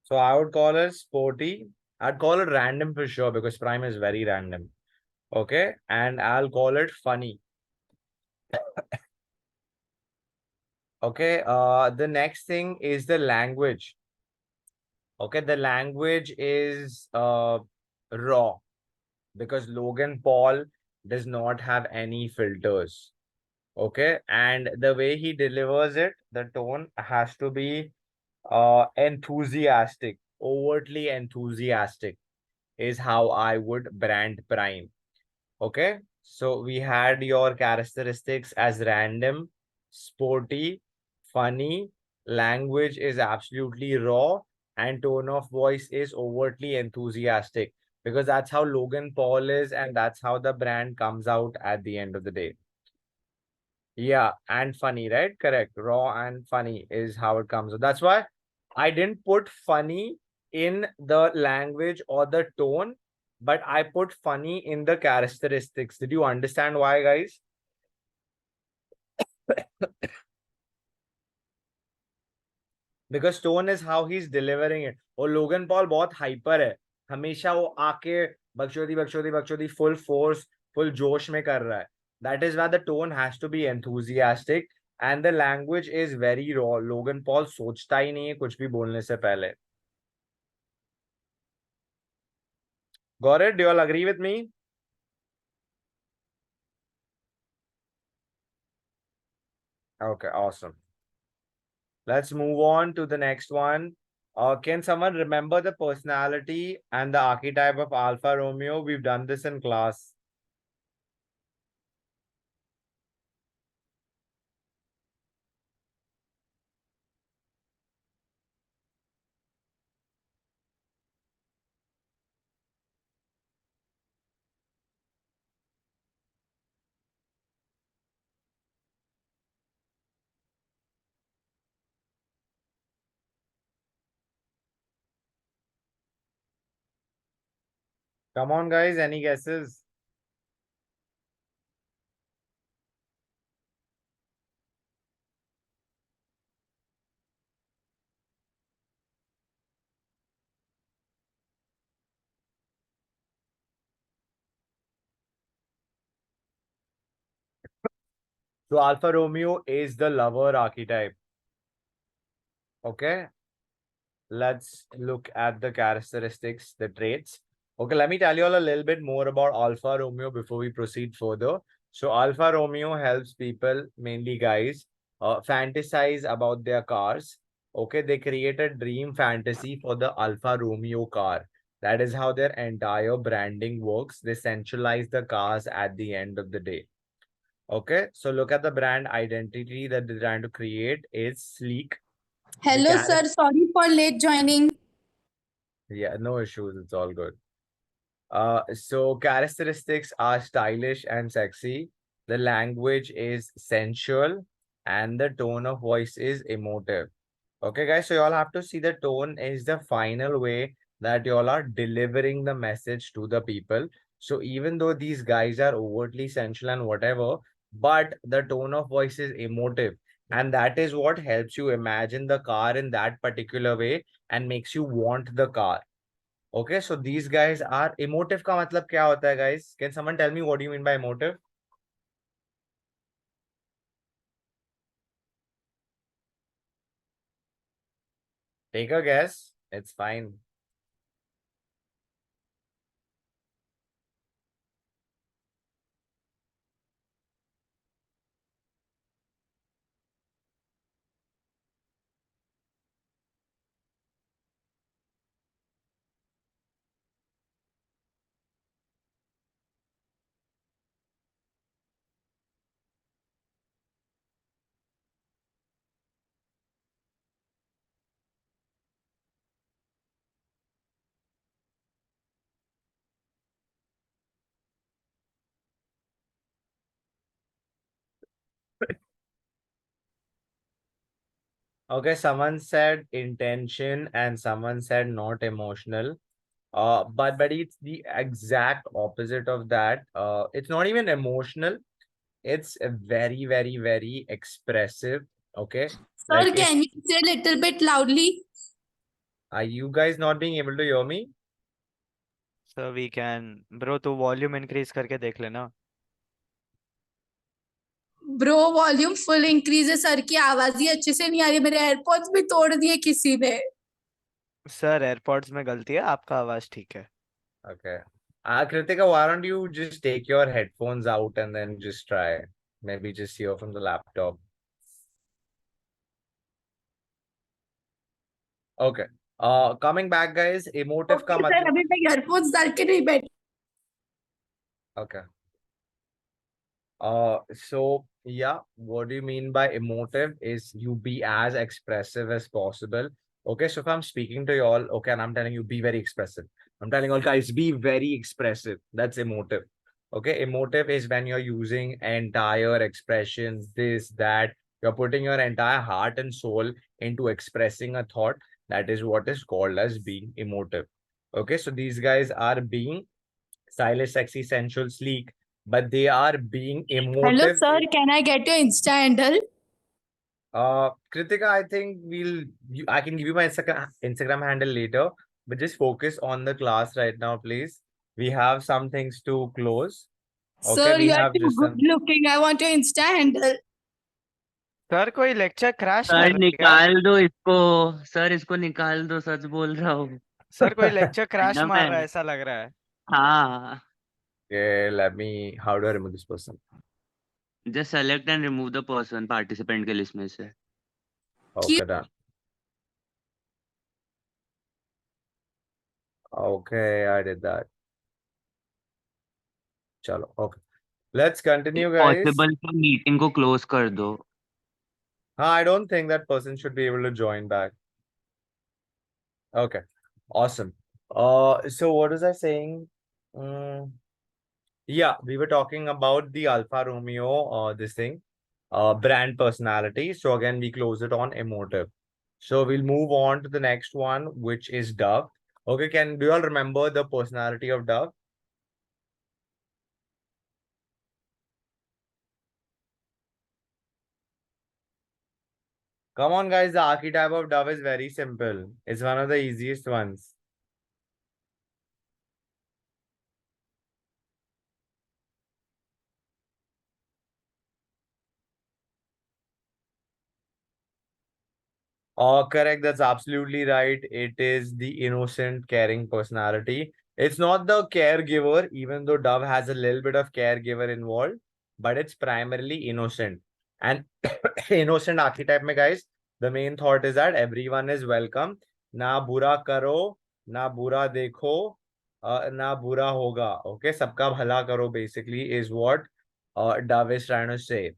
So I would call it sporty. I'd call it random for sure because Prime is very random. Okay, and I'll call it funny. Okay, the next thing is the language. Okay, the language is raw because Logan Paul does not have any filters. Okay, and the way he delivers it, the tone has to be enthusiastic. overtly enthusiastic is how I would brand Prime. Okay, so we had your characteristics as random, sporty, funny, language is absolutely raw, and tone of voice is overtly enthusiastic, because that's how Logan Paul is, and that's how the brand comes out at the end of the day. Yeah, and funny, right? Correct. Raw and funny is how it comes. That's why I didn't put funny in the language or the tone, but I put funny in the characteristics. Did you understand why, guys? Because tone is how he's delivering it. और Logan Paul बहुत hyper है, हमेशा वो आके बकचोदी बकचोदी बकचोदी full force full जोश में कर रहा है. That is why the tone has to be enthusiastic and the language is very raw. Logan Paul सोचता ही नहीं है कुछ भी बोलने से पहले. Got it? Do you all agree with me? Okay, awesome. Let's move on to the next one. Can someone remember the personality and the archetype of Alfa Romeo? We've done this in class. Come on, guys, any guesses? So Alfa Romeo is the lover archetype. Okay, let's look at the characteristics, the traits. Okay, let me tell you all a little bit more about Alfa Romeo before we proceed further. So Alfa Romeo helps people, mainly guys, fantasize about their cars. Okay, they create a dream fantasy for the Alfa Romeo car. That is how their entire branding works. They centralize the cars at the end of the day. Okay, so look at the brand identity that they're trying to create is sleek. Hello, sir. Sorry for late joining. Yeah, no issues. It's all good. So characteristics are stylish and sexy. The language is sensual, and the tone of voice is emotive. Okay, guys. So you all have to see the tone is the final way that you all are delivering the message to the people. So even though these guys are overtly sensual and whatever, but the tone of voice is emotive. And that is what helps you imagine the car in that particular way and makes you want the car. Okay, so these guys are emotive का मतलब क्या होता है, guys? Can someone tell me what do you mean by emotive? Take a guess. It's fine. Okay, someone said intention and someone said not emotional. But it's the exact opposite of that. It's not even emotional. It's a very, very, very expressive. Okay, Sir, like if can you say a little bit loudly? are you guys not being able to hear me? So we can, bro, तो volume increase करके देख लेना. Bro volume full increase है sir की आवाज ही अच्छे से नहीं आ रही मेरे एयरपॉड्स भी तोड़ दिए किसी ने सर एयरपॉड्स में गलती है, आपका आवाज ठीक है. Okay. Kritika, why don't you just take your headphones out and then just try? Maybe just hear from the laptop. Okay. Coming back, guys, emotive का ओके सर, मतलब अभी मैं ईयरफोन्स डाल के नहीं बैठी. okay. So yeah, what do you mean by emotive is you be as expressive as possible. Okay, so if I'm speaking to you all, okay, and I'm telling you be very expressive. I'm telling all guys be very expressive. That's emotive. Okay, emotive is when you're using entire expressions, this, that, you're putting your entire heart and soul into expressing a thought. That is what is called as being emotive. Okay, so these guys are being stylish, sexy, sensual, sleek, but they are being hello emotive. Sir, can I get your insta handle? Kritika, I think I can give you my Instagram handle later, but just focus on the class right now, please. We have some things to close. Okay, sir, we you are have to just good some. Looking. I want your insta handle. Sir कोई lecture crash कर sir रहा है क्या? निकाल दो इसको, sir इसको निकाल दो, सच बोल रहा हूँ. सर कोई लेक्चर क्रैश मैडम मार है. रहा है ऐसा लग रहा है. हाँ. Okay, let me. How do I remove this person? Just select and remove the person participant के लिस्ट में से. Okay, done. Okay, I did that. Chalo. Okay, let's continue, guys. Possible तो मीटिंग को क्लोज कर दो. I don't think that person should be able to join back. Okay, awesome. So what was I saying? Yeah, we were talking about the Alfa Romeo, this thing, brand personality. So again, we close it on emotive. So we'll move on to the next one, which is Dove. Okay, do you all remember the personality of Dove? Come on, guys, the archetype of Dove is very simple. It's one of the easiest ones. Oh, correct. That's absolutely right. It is the innocent, caring personality. It's not the caregiver, even though Dove has a little bit of caregiver involved, but it's primarily innocent. And innocent archetype, mein guys, the main thought is that everyone is welcome. Na bura karo, na bura dekho, na bura hoga. Okay, sabka bhala karo basically is what Dove is trying to say.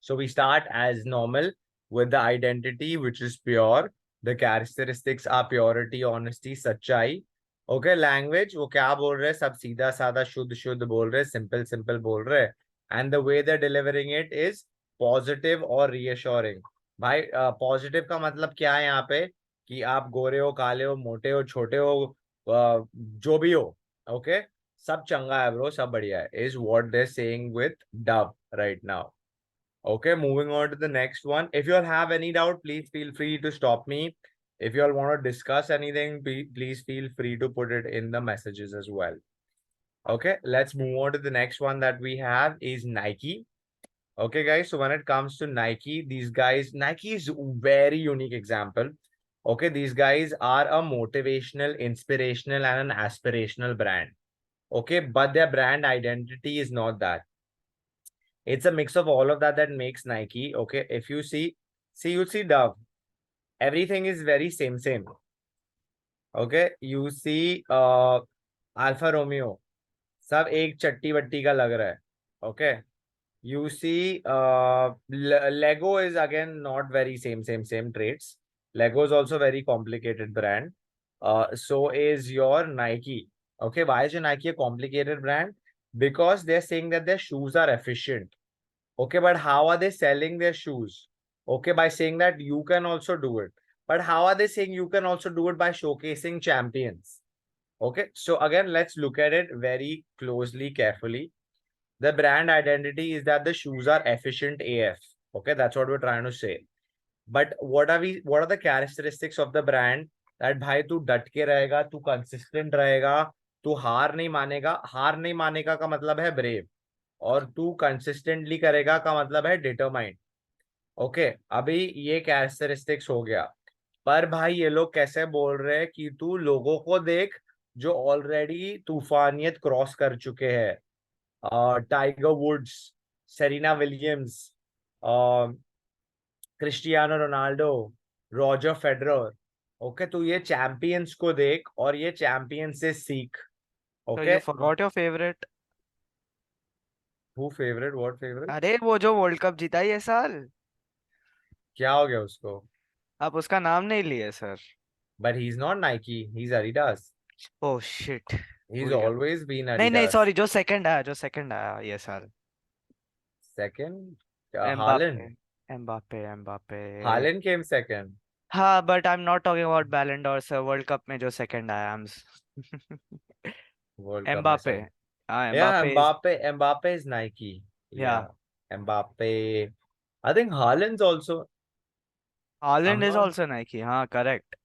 So we start as normal with the identity, which is pure. The characteristics are purity, honesty, सच्चाई. Okay, language, वो क्या बोल रहे हैं? सब सीधा साधा शुद्ध शुद्ध बोल रहे हैं, simple simple बोल रहे हैं. And the way they're delivering it is positive or reassuring. भाई positive का मतलब क्या है यहाँ पे? कि आप गोरे हो, काले हो, मोटे हो, छोटे हो, जो भी हो, okay? सब चंगा है bro, सब बढ़िया है. Is what they're saying with Dove right now. Okay, moving on to the next one. If you all have any doubt, please feel free to stop me. If you all want to discuss anything, please feel free to put it in the messages as well. Okay, let's move on to the next one that we have is Nike. Okay, guys, so when it comes to Nike, Nike is very unique example. Okay, these guys are a motivational, inspirational, and an aspirational brand. Okay, but their brand identity is not that. It's a mix of all of that that makes Nike. Okay, if you you see Dove. Everything is very same. Okay, you see Alfa Romeo. सब एक चट्टी बट्टी का लग रहा है. Okay, you see Lego is again not very same traits. Lego is also very complicated brand. So is your Nike. Okay, why is your Nike a complicated brand? Because they're saying that their shoes are efficient. Okay, but how are they selling their shoes? Okay, by saying that you can also do it. But how are they saying you can also do it? By showcasing champions? Okay, so again, let's look at it very closely, carefully. The brand identity is that the shoes are efficient AF. Okay, that's what we're trying to say. But what are the characteristics of the brand? That भाई तू डट के रहेगा, तू consistent रहेगा, तू हार नहीं मानेगा का मतलब है brave. और तू कंसिस्टेंटली करेगा का मतलब है डिटरमाइंड. ओके, अभी ये कैरेक्टरिस्टिक्स हो गया. पर भाई ये लोग कैसे बोल रहे हैं कि तू लोगों को देख जो ऑलरेडी तूफानियत क्रॉस कर चुके हैं. Tiger Woods, Serena Williams, Cristiano Ronaldo, Roger Federer. Okay तू ये चैंपियंस को देख और ये चैंपियन से सीख. So okay you forgot your favorite? Who favourite what favourite अरे वो जो वर्ल्ड कप जीता ये साल, क्या हो गया उसको? आप उसका नाम नहीं लिए sir. But he is not Nike, he is Adidas. Oh shit, he is भूल गया. ऑलवेज बीन नहीं नहीं एडिडास. सॉरी, जो सेकंड आया ये साल. Second Mbappe. Haaland. Mbappe. Haaland came second. हाँ but I am not talking about Ballon d'Or sir, world cup में जो सेकंड आया. वर्ल्ड कप में एम्बापे. सेकंड. हाँ Yeah, Mbappe is. Mbappe is Nike. या Yeah, Mbappe. I think Haaland's also. Holland I'm is not. Also Nike, हाँ correct.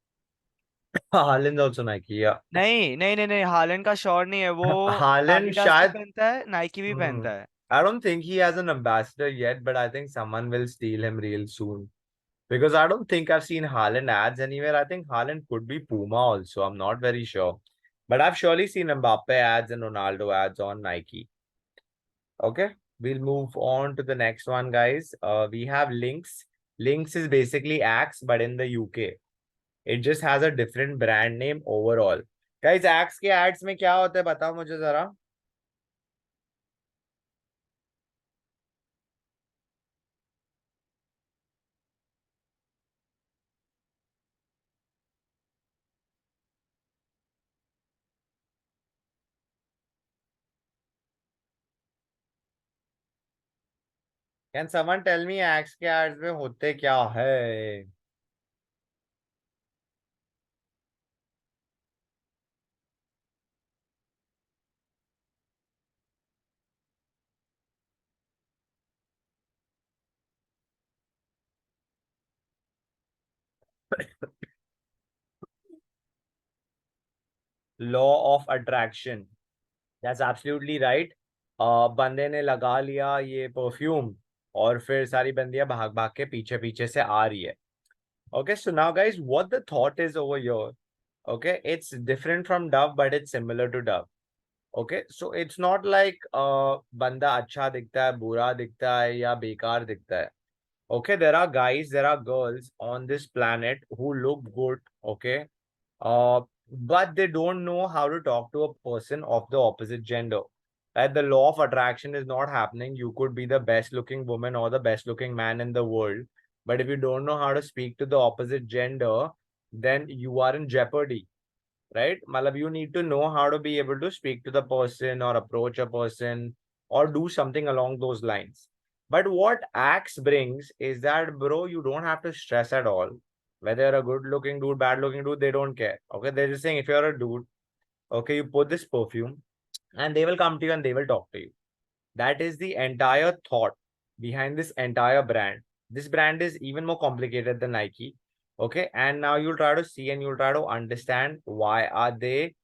Haaland's also Nike. Yeah. नहीं नहीं नहीं नहीं, हॉलैंड का शॉर्ट नहीं है वो. Haaland एडिडास भी शायद. पहनता है, नाइकी भी Hmm. पहनता है. I don't think he has an ambassador yet, but I think someone will steal him real soon. Because I don't think I've seen Haaland ads anywhere. I think Haaland could be Puma also. I'm not very sure. But I've surely seen Mbappe ads and Ronaldo ads on Nike. Okay, we'll move on to the next one, guys. We have Lynx. Lynx is basically Axe, but in the UK. It just has a different brand name overall. Guys, Axe के ads में क्या होता है बताओ मुझे जरा. Can someone tell me Axe के ads में होते क्या है? Law of attraction. That's absolutely right. बंदे ने लगा लिया ये परफ्यूम और फिर सारी बंदियां भाग भाग के पीछे पीछे से आ रही है. Okay, so now guys, what the thought is over here? Okay, it's different from Dove, but it's similar to Dove. Okay, so it's not like बंदा अच्छा दिखता है, बुरा दिखता है या बेकार दिखता है. Okay, there are guys, there are girls on this planet who look good. Okay, uh, but they don't know how to talk to a person of the opposite gender. That the law of attraction is not happening. You could be the best looking woman or the best looking man in the world, but if you don't know how to speak to the opposite gender, then you are in jeopardy, right? Malab, you need to know how to be able to speak to the person or approach a person or do something along those lines. But what Axe brings is that, bro, you don't have to stress at all. Whether you're a good looking dude, bad looking dude, they don't care. Okay, they're just saying if you're a dude, okay, you put this perfume and they will come to you and they will talk to you. That is the entire thought behind this entire brand. This brand is even more complicated than Nike. Okay, and now you'll try to see and you'll try to understand why are they.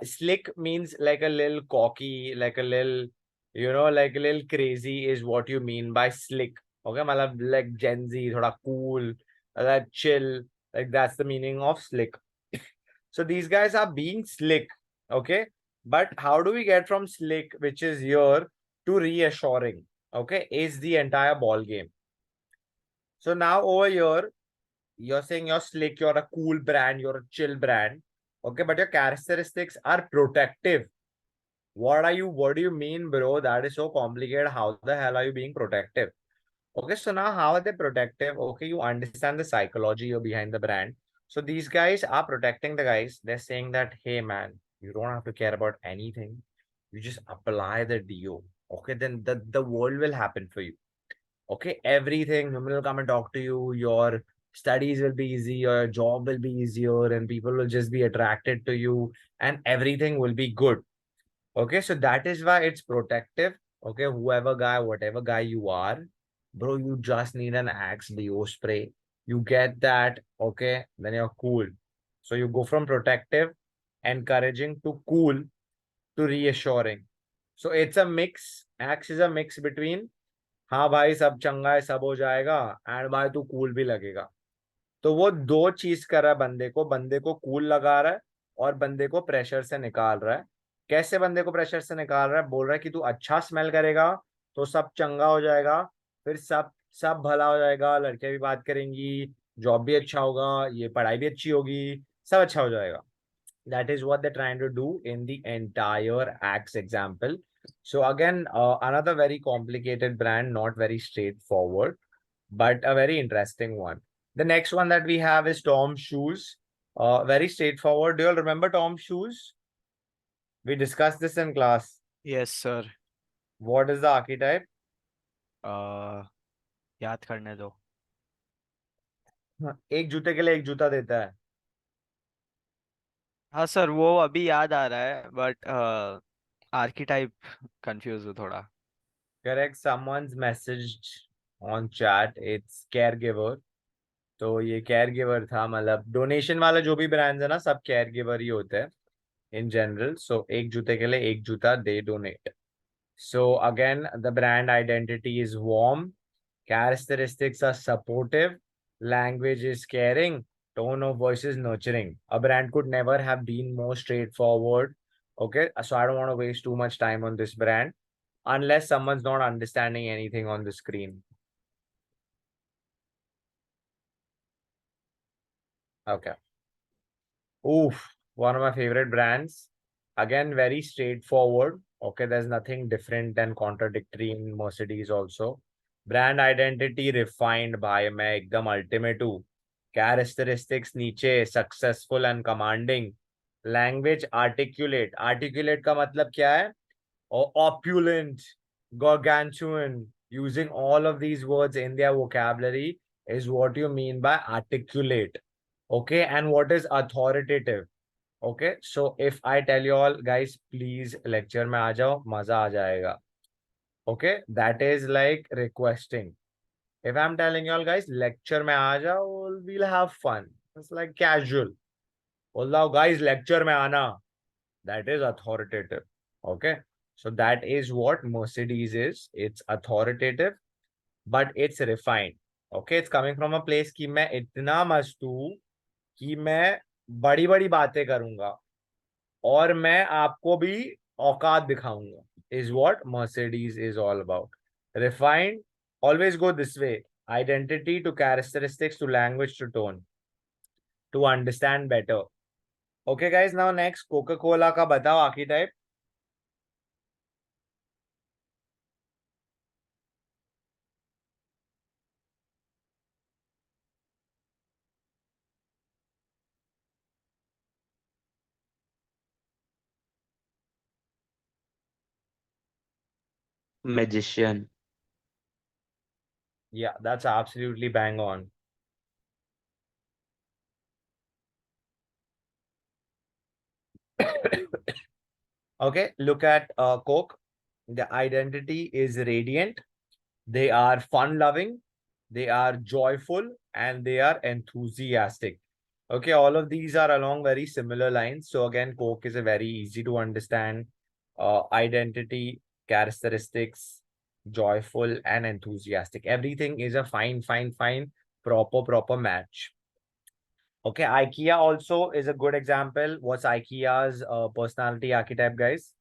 Slick means like a little cocky, like a little, like a little crazy is what you mean by slick. Okay, malab like Gen Z, thoda cool, like chill, like that's the meaning of slick. So these guys are being slick. Okay, but how do we get from slick, which is here, to reassuring? Okay, is the entire ball game. So now over here, you're saying you're slick, you're a cool brand, you're a chill brand. Okay, but your characteristics are protective. What do you mean, bro? That is so complicated. How the hell are you being protective? Okay, so now how are they protective? Okay, you understand the psychology behind the brand. So these guys are protecting the guys. They're saying that, hey man, you don't have to care about anything. You just apply the DO. Okay, then the world will happen for you. Okay, everything, women will come and talk to you. Your studies will be easy, your job will be easier, and people will just be attracted to you, and everything will be good. Okay, so that is why it's protective. Okay, whoever guy, whatever guy you are, bro, you just need an Axe Deo spray. You get that, okay, then you're cool. So you go from protective, encouraging to cool to reassuring. So it's a mix. Axe is a mix between हाँ भाई सब चंगा है सब हो जाएगा and भाई तू कूल भी लगेगा. तो वो दो चीज कर रहा है बंदे को कूल लगा रहा है और बंदे को प्रेशर से निकाल रहा है. कैसे बंदे को प्रेशर से निकाल रहा है? बोल रहा है कि तू अच्छा स्मेल करेगा तो सब चंगा हो जाएगा, फिर सब सब भला हो जाएगा, लड़कियां भी बात करेंगी, जॉब भी अच्छा होगा, ये पढ़ाई भी अच्छी होगी, सब अच्छा हो जाएगा. That is what they're trying to do in the entire Axe example. So again, another very complicated brand, not very straightforward, but a very interesting one. The next one that we have is Tom's Shoes. Very straightforward. Do you all remember Tom's Shoes? We discussed this in class. Yes, sir. What is the archetype? याद करने दो. एक जूते के लिए एक जूता देता है. हाँ सर, वो अभी याद आ रहा है, बट आर्किटाइप कंफ्यूज हूँ थोड़ा. Correct. Someone's messaged on chat. It's caregiver. तो ये केयर गिवर था, मतलब डोनेशन वाला जो भी ब्रांड्स है ना, सब केयर गिवर ही होते हैं इन जनरल. सो एक जूते के लिए एक जूता दे donate. So again the brand identity is warm, characteristics are supportive, language is caring, tone of voice is nurturing. A brand could never have been more straightforward. Okay, so I don't want to waste too much time on this brand unless someone's not understanding anything on the screen. Okay. Oof, one of my favorite brands. Again, very straightforward. Okay, there's nothing different and contradictory in Mercedes also. Brand identity refined by मैं एकदम ultimate हूँ. Characteristics नीचे successful and commanding. Language articulate. Articulate का मतलब क्या है? Opulent, gargantuan. Using all of these words in their vocabulary is what you mean by articulate. Okay, and what is authoritative? Okay, so if I tell you all guys, please lecture में आ जाओ, मजा आ जाएगा. Okay, that is like requesting. If I'm telling you all guys, lecture में आ जाओ, we'll have fun. It's like casual. बोलो guys, lecture में आना. That is authoritative. Okay, so that is what Mercedes is. It's authoritative, but it's refined. Okay, it's coming from a place कि मैं इतना मस्त हूँ कि मैं बड़ी बड़ी बातें करूंगा और मैं आपको भी औकात दिखाऊंगा. Is what Mercedes is all about. Refined, always go this way. Identity to characteristics to language to tone to understand better. Okay guys, now next Coca-Cola का बताओ archetype. Magician. Yeah, that's absolutely bang on. Okay, look at Coke. The identity is radiant. They are fun-loving, they are joyful, and they are enthusiastic. Okay, all of these are along very similar lines. So again, Coke is a very easy to understand identity, characteristics, joyful, and enthusiastic. Everything is a fine, proper match. Okay, IKEA also is a good example. What's IKEA's personality archetype, guys?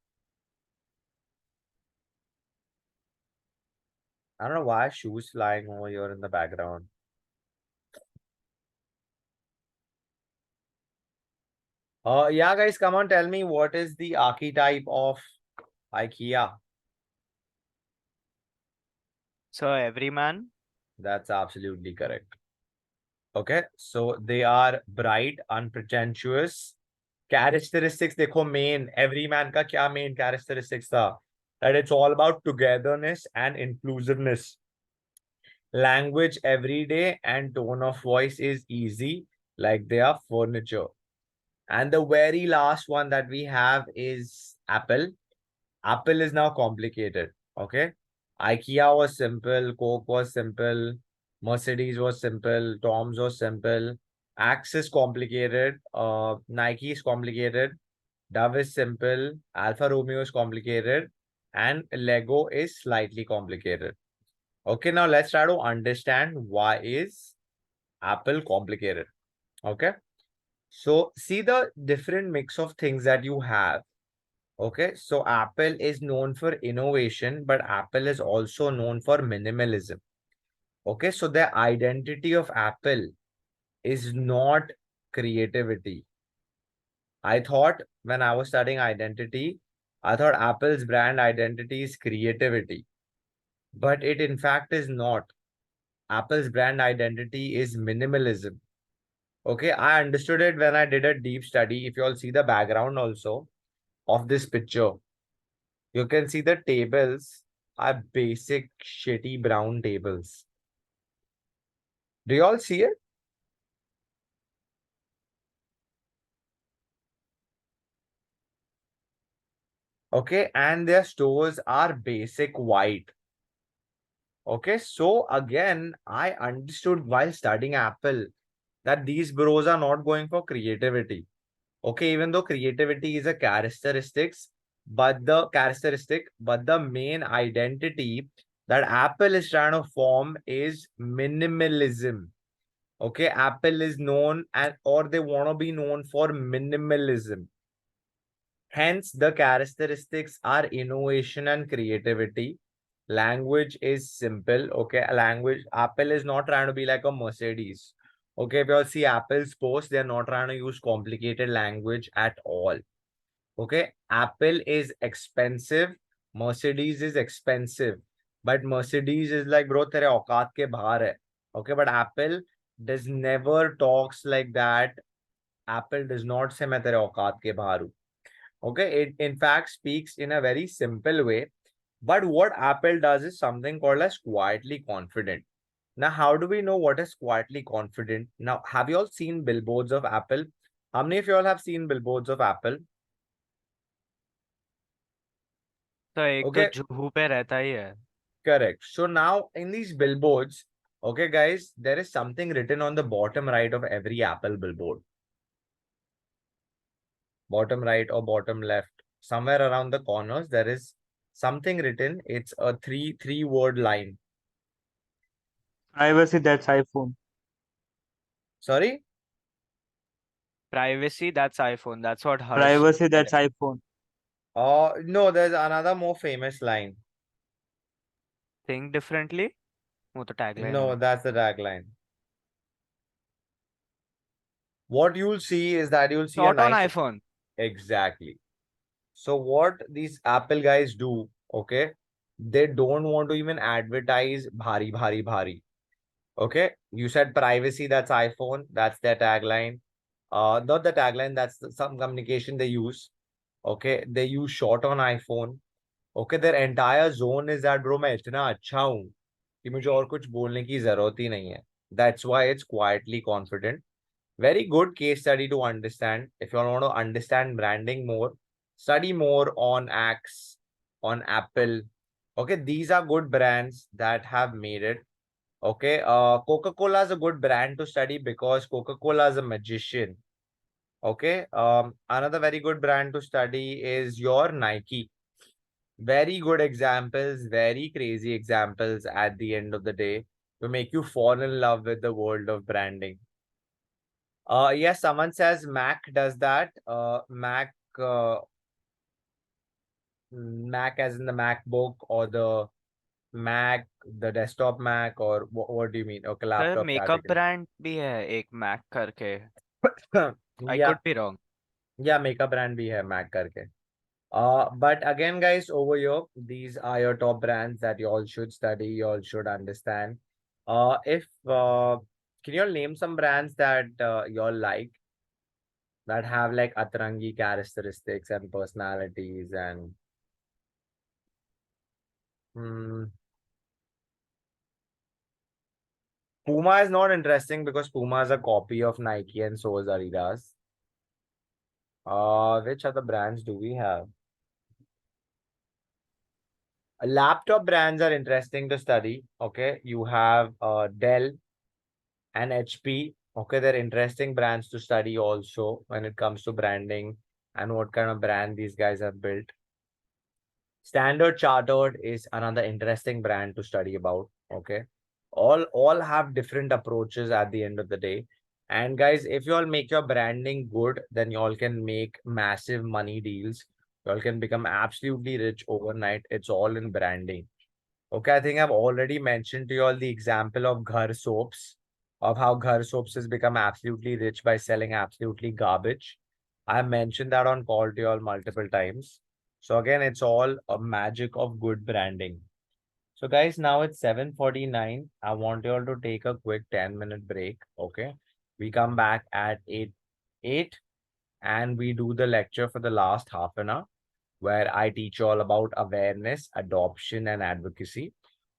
I don't know why shoes flying over here in the background. Yeah, guys, come on, tell me what is the archetype of IKEA? So everyman. That's absolutely correct. Okay, so they are bright, unpretentious. Characteristics, देखो main, every man का क्या main characteristics था? That it's all about togetherness and inclusiveness. Language every day and tone of voice is easy, like they are furniture. And the very last one that we have is Apple. Apple is now complicated. Okay. IKEA was simple, Coke was simple, Mercedes was simple, Tom's was simple, Axe is complicated, Nike is complicated, Dove is simple, Alfa Romeo is complicated, and Lego is slightly complicated. Okay, now let's try to understand why is Apple complicated. Okay. So see the different mix of things that you have. Okay, so Apple is known for innovation, but Apple is also known for minimalism. Okay, so the identity of Apple is not creativity. I thought when I was studying identity, I thought Apple's brand identity is creativity, but it in fact is not. Apple's brand identity is minimalism. Okay, I understood it when I did a deep study. If you all see the background also of this picture, you can see the tables are basic shitty brown tables. Do you all see it? Okay, and their stores are basic white. Okay, so again, I understood while studying Apple that these bros are not going for creativity. Okay, even though creativity is a but the main identity that Apple is trying to form is minimalism. Okay, Apple is known and or they want to be known for minimalism. Hence, the characteristics are innovation and creativity. Language is simple. Okay, a language. Apple is not trying to be like a Mercedes. Okay, if you all see Apple's post, they're not trying to use complicated language at all. Okay, Apple is expensive. Mercedes is expensive. But Mercedes is like, bro, tere औकात के बाहर है. Okay, but Apple does never talks like that. Apple does not say मैं तेरे औकात के बाहर हूँ. Okay, it in fact speaks in a very simple way. But what Apple does is something called as quietly confident. Now, how do we know what is quietly confident? Now, have you all seen billboards of Apple? How many of you all have seen billboards of Apple? तो एक तो Okay, Juhu पे रहता ही है. correct. So now in these billboards, okay, guys, there is something written on the bottom right of every Apple billboard. Bottom right or bottom left, somewhere around the corners, there is something written. It's a three-word line. Privacy, that's iPhone. Sorry? Privacy, that's iPhone. That's what Harsh Privacy, said. that's iPhone. No, there's another more famous line. Think differently. वो तो tagline No, है. that's the tagline. What you'll see is that you'll see a Not on nice. iPhone. Exactly. So what these Apple guys do, okay, they don't want to even advertise bhari, bhari, bhari. Okay, you said privacy, that's iPhone, that's their tagline. Not the tagline, that's some communication they use. Okay, they use short on iPhone. Okay, their entire zone is that, bro, मैं इतना अच्छा हूँ कि मुझे और कुछ बोलने की जरूरत ही नहीं है. That's why it's quietly confident. Very good case study to understand. If you want to understand branding more, study more on Axe, on Apple. Okay, these are good brands that have made it. Okay, Coca-Cola is a good brand to study because Coca-Cola is a magician. Okay, another very good brand to study is your Nike. Very good examples, very crazy examples at the end of the day to make you fall in love with the world of branding. Yes, someone says Mac does that. Mac as in the MacBook or the Mac, the desktop Mac, or what do you mean? Okay, sir laptop makeup category. Brand भी है एक Mac करके. I Yeah, could be wrong. yeah, makeup brand bhi hai Mac karke. But again, guys, over here, these are your top brands that you all should study, you all should understand. If can you all name some brands that you all like that have like Atrangi characteristics and personalities and Puma is not interesting because Puma is a copy of Nike and so is Adidas. Which other brands do we have? Laptop brands are interesting to study. Okay, you have Dell and HP. Okay, they're interesting brands to study also when it comes to branding and what kind of brand these guys have built. Standard Chartered is another interesting brand to study about. Okay, all have different approaches at the end of the day. And guys, if you all make your branding good, then you all can make massive money deals. You all can become absolutely rich overnight. It's all in branding. Okay, I think I've already mentioned to you all the example of Ghar soaps. of how Ghar soaps has become absolutely rich by selling absolutely garbage. I mentioned that on call to you all multiple times. So again, it's all a magic of good branding. So guys, now it's 7:49. I want you all to take a quick 10-minute break. Okay. We come back at 8 and we do the lecture for the last half an hour where I teach you all about awareness, adoption, and advocacy.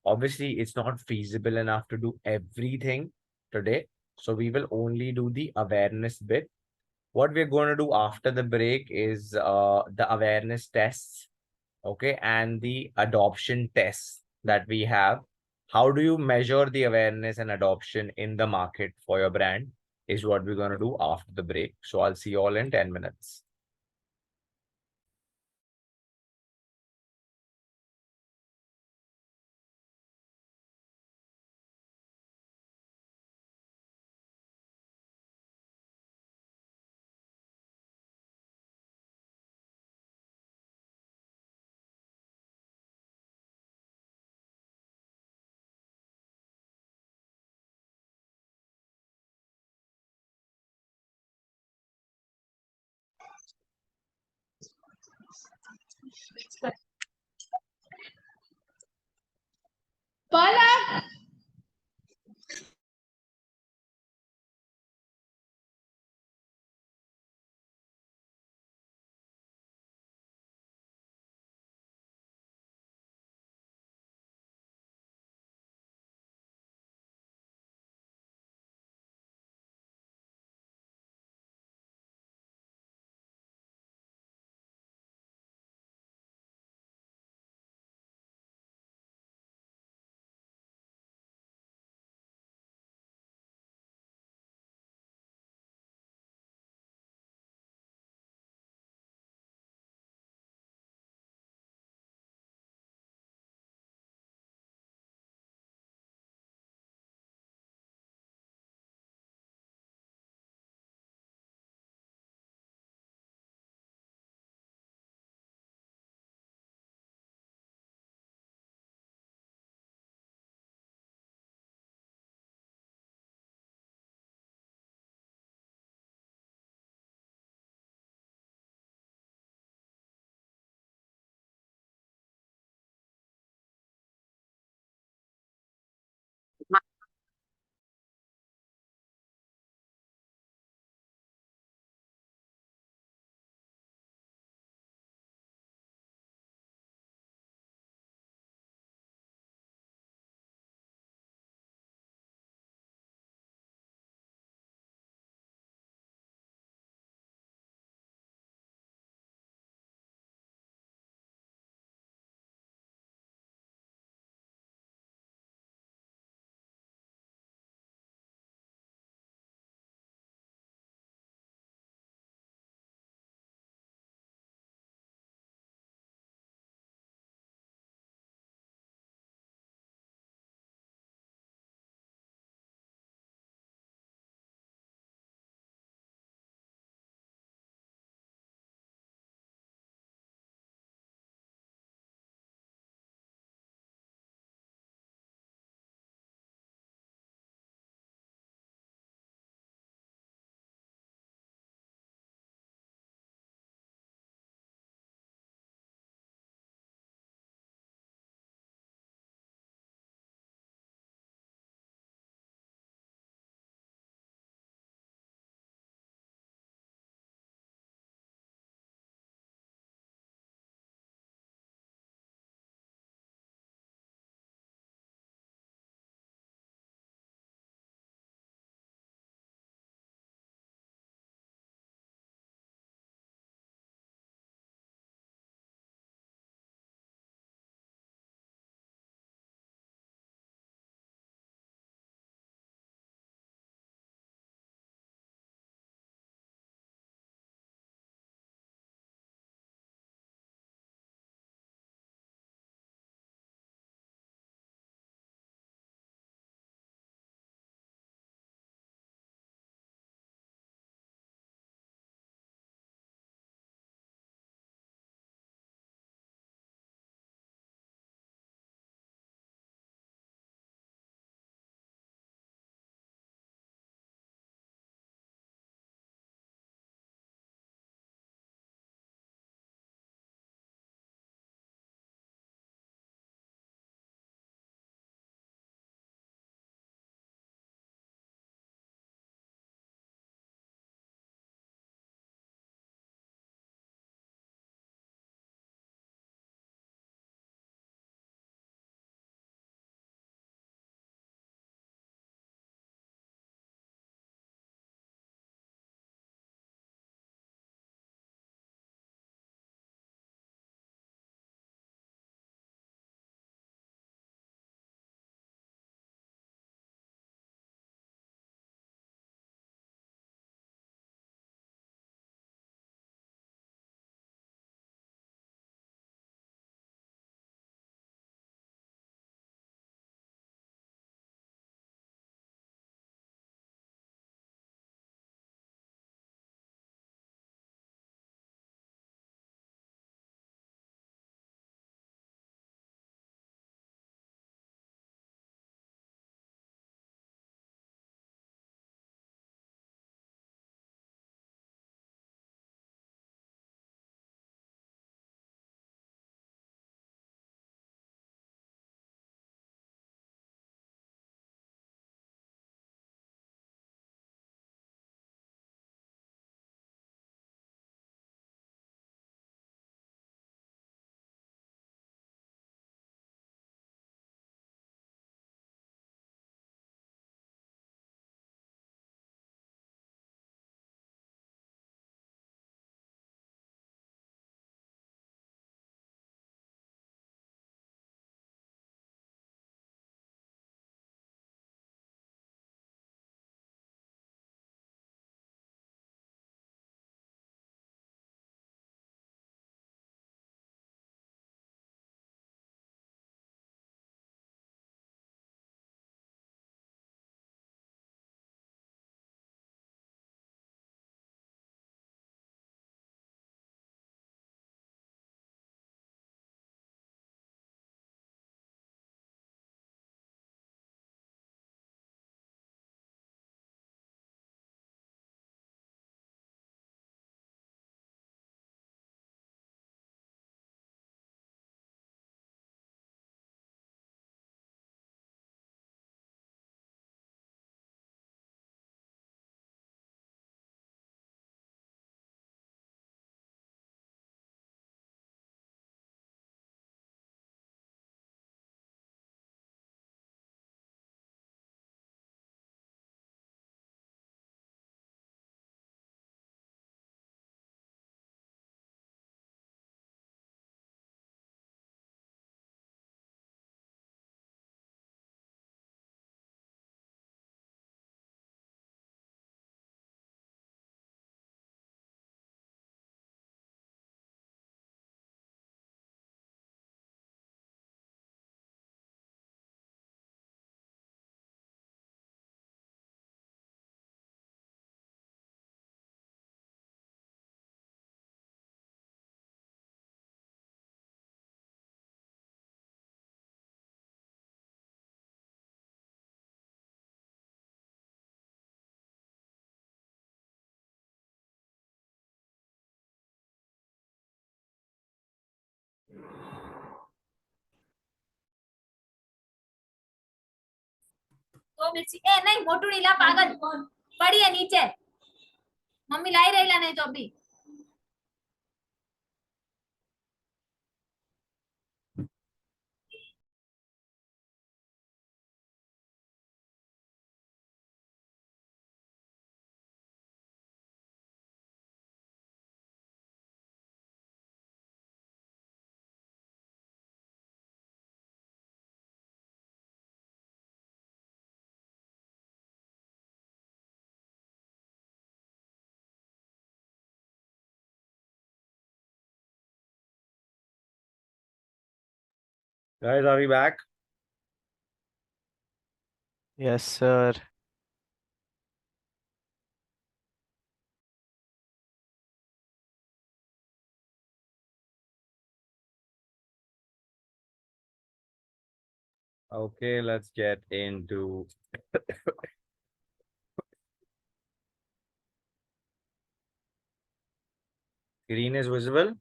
Obviously, it's not feasible enough to do everything today. So we will only do the awareness bit. What we're going to do after the break is the awareness tests, okay, and the adoption tests that we have. How do you measure the awareness and adoption in the market for your brand is what we're going to do after the break. So I'll see you all in 10 minutes. Palak! दो मिर्ची ए नहीं मोटू नीला पागल पड़ी है नीचे mummy लाई रही नहीं तो अभी Guys, are we back? Yes, sir. Okay, let's get into green is visible.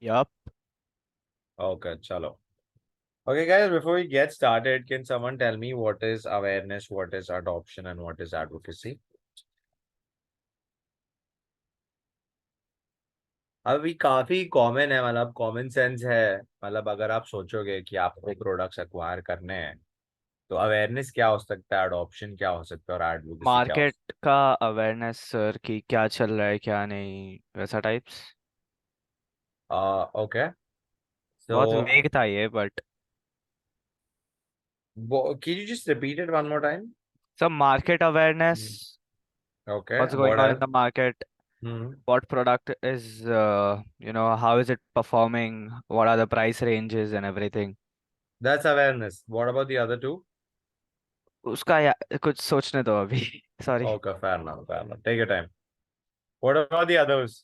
Yup. Okay, chalo. Okay, guys, before we get started, can someone tell me what is awareness, what is adoption, and what is advocacy? अभी काफी common है, मतलब common sense है। मतलब अगर आप सोचोगे कि आपको प्रोडक्ट्स एक्वायर करने हैं तो अवेयरनेस क्या हो सकता है, अडॉप्शन क्या हो सकता है और एडवोकेसी क्या हो मार्केट सकता का अवेयरनेस सर कि क्या चल रहा है क्या नहीं वैसा टाइप्स। है। ओके, बहुत सो वेग था ये but can you just repeat it one more time? सब market awareness, Okay, what's going what on in else? the market, Hmm. what product is how is it performing, what are the price ranges and everything. That's awareness. What about the other two? उसका कुछ सोचने दो अभी sorry. Okay, fair enough, fair enough. Take your time. What about the others?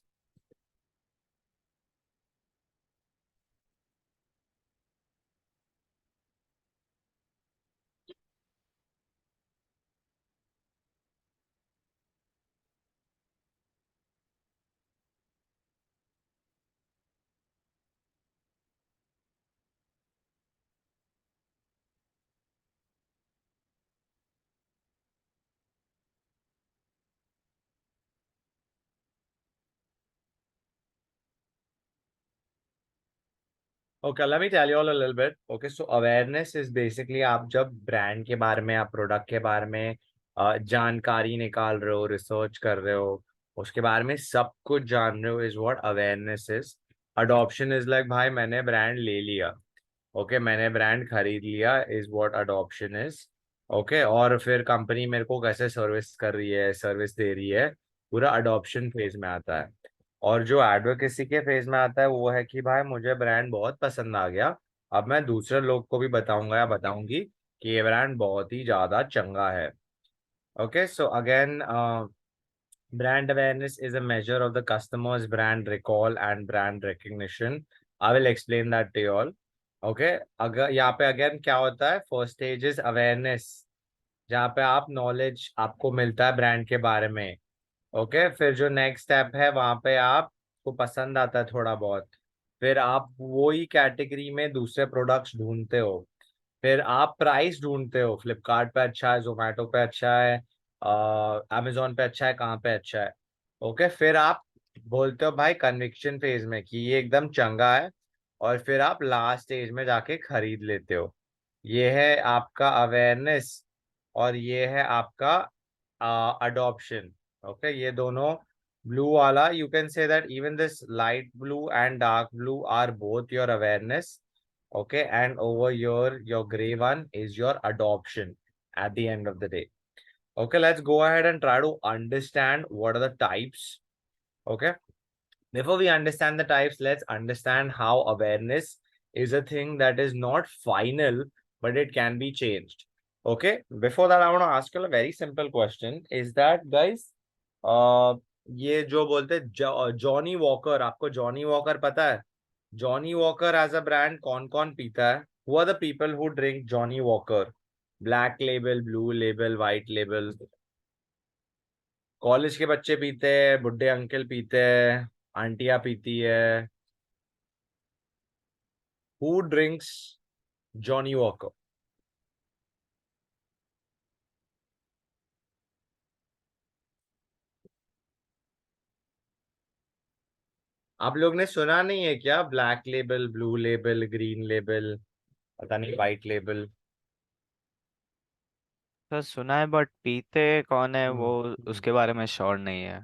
Okay, let me tell you all a little bit. Okay, so awareness is basically आप जब brand के बारे में, आप प्रोडक्ट के बारे में जानकारी निकाल रहे हो, रिसर्च कर रहे हो, उसके बारे में सब कुछ जान रहे हो, is what awareness is. Adoption is like भाई मैंने ब्रांड ले लिया, ओके मैंने ब्रांड खरीद लिया, is what adoption is. Okay, और फिर कंपनी मेरे को कैसे सर्विस कर रही है, सर्विस दे रही है, पूरा अडॉप्शन फेज में आता है। और जो एडवोकेसी के फेज में आता है वो है कि भाई मुझे ब्रांड बहुत पसंद आ गया, अब मैं दूसरे लोग को भी बताऊंगा या बताऊंगी कि ये ब्रांड बहुत ही ज्यादा चंगा है। Okay, so again brand awareness is a measure of the customer's brand recall and brand recognition. I will explain that to you all. Okay, अगर यहाँ पे अगेन क्या होता है, फर्स्ट स्टेज इज अवेयरनेस, जहाँ पे आप नॉलेज आपको मिलता है ब्रांड के बारे में। ओके, फिर जो नेक्स्ट स्टेप है वहां पे आपको पसंद आता है थोड़ा बहुत, फिर आप वही कैटेगरी में दूसरे प्रोडक्ट्स ढूंढते हो, फिर आप प्राइस ढूंढते हो, फ्लिपकार्ट पे अच्छा है, जोमेटो पे अच्छा है, अमेजोन पे अच्छा है, कहाँ पे अच्छा है। ओके, फिर आप बोलते हो भाई कन्विक्शन फेज में कि ये एकदम चंगा है, और फिर आप लास्ट स्टेज में जाके खरीद लेते हो। ये है आपका अवेयरनेस और ये है आपका अडॉप्शन। ओके, ये दोनों ब्लू वाला, you can say that even this light blue and dark blue are both your awareness. Okay, and over your gray one is your adoption at the end of the day. Okay, let's go ahead and try to understand what are the types. Okay, before we understand the types, let's understand how awareness is a thing that is not final, but it can be changed. Okay, before that I want to ask you a very simple question, is that guys, ये जो बोलते Johnnie Walker, आपको Johnnie Walker पता है? Johnnie Walker as a brand कौन कौन पीता है? Who are the people who drink Johnnie Walker? Black label, blue label, white label. College के बच्चे पीते हैं, बुढ़े अंकल पीते हैं, आंटियां पीती है। Who drinks Johnny walker? आप लोग ने सुना नहीं है क्या? Black label, blue label, green label, पता नहीं व्हाइट लेबल। सर सुना है बट पीते कौन है वो उसके बारे में श्योर नहीं है।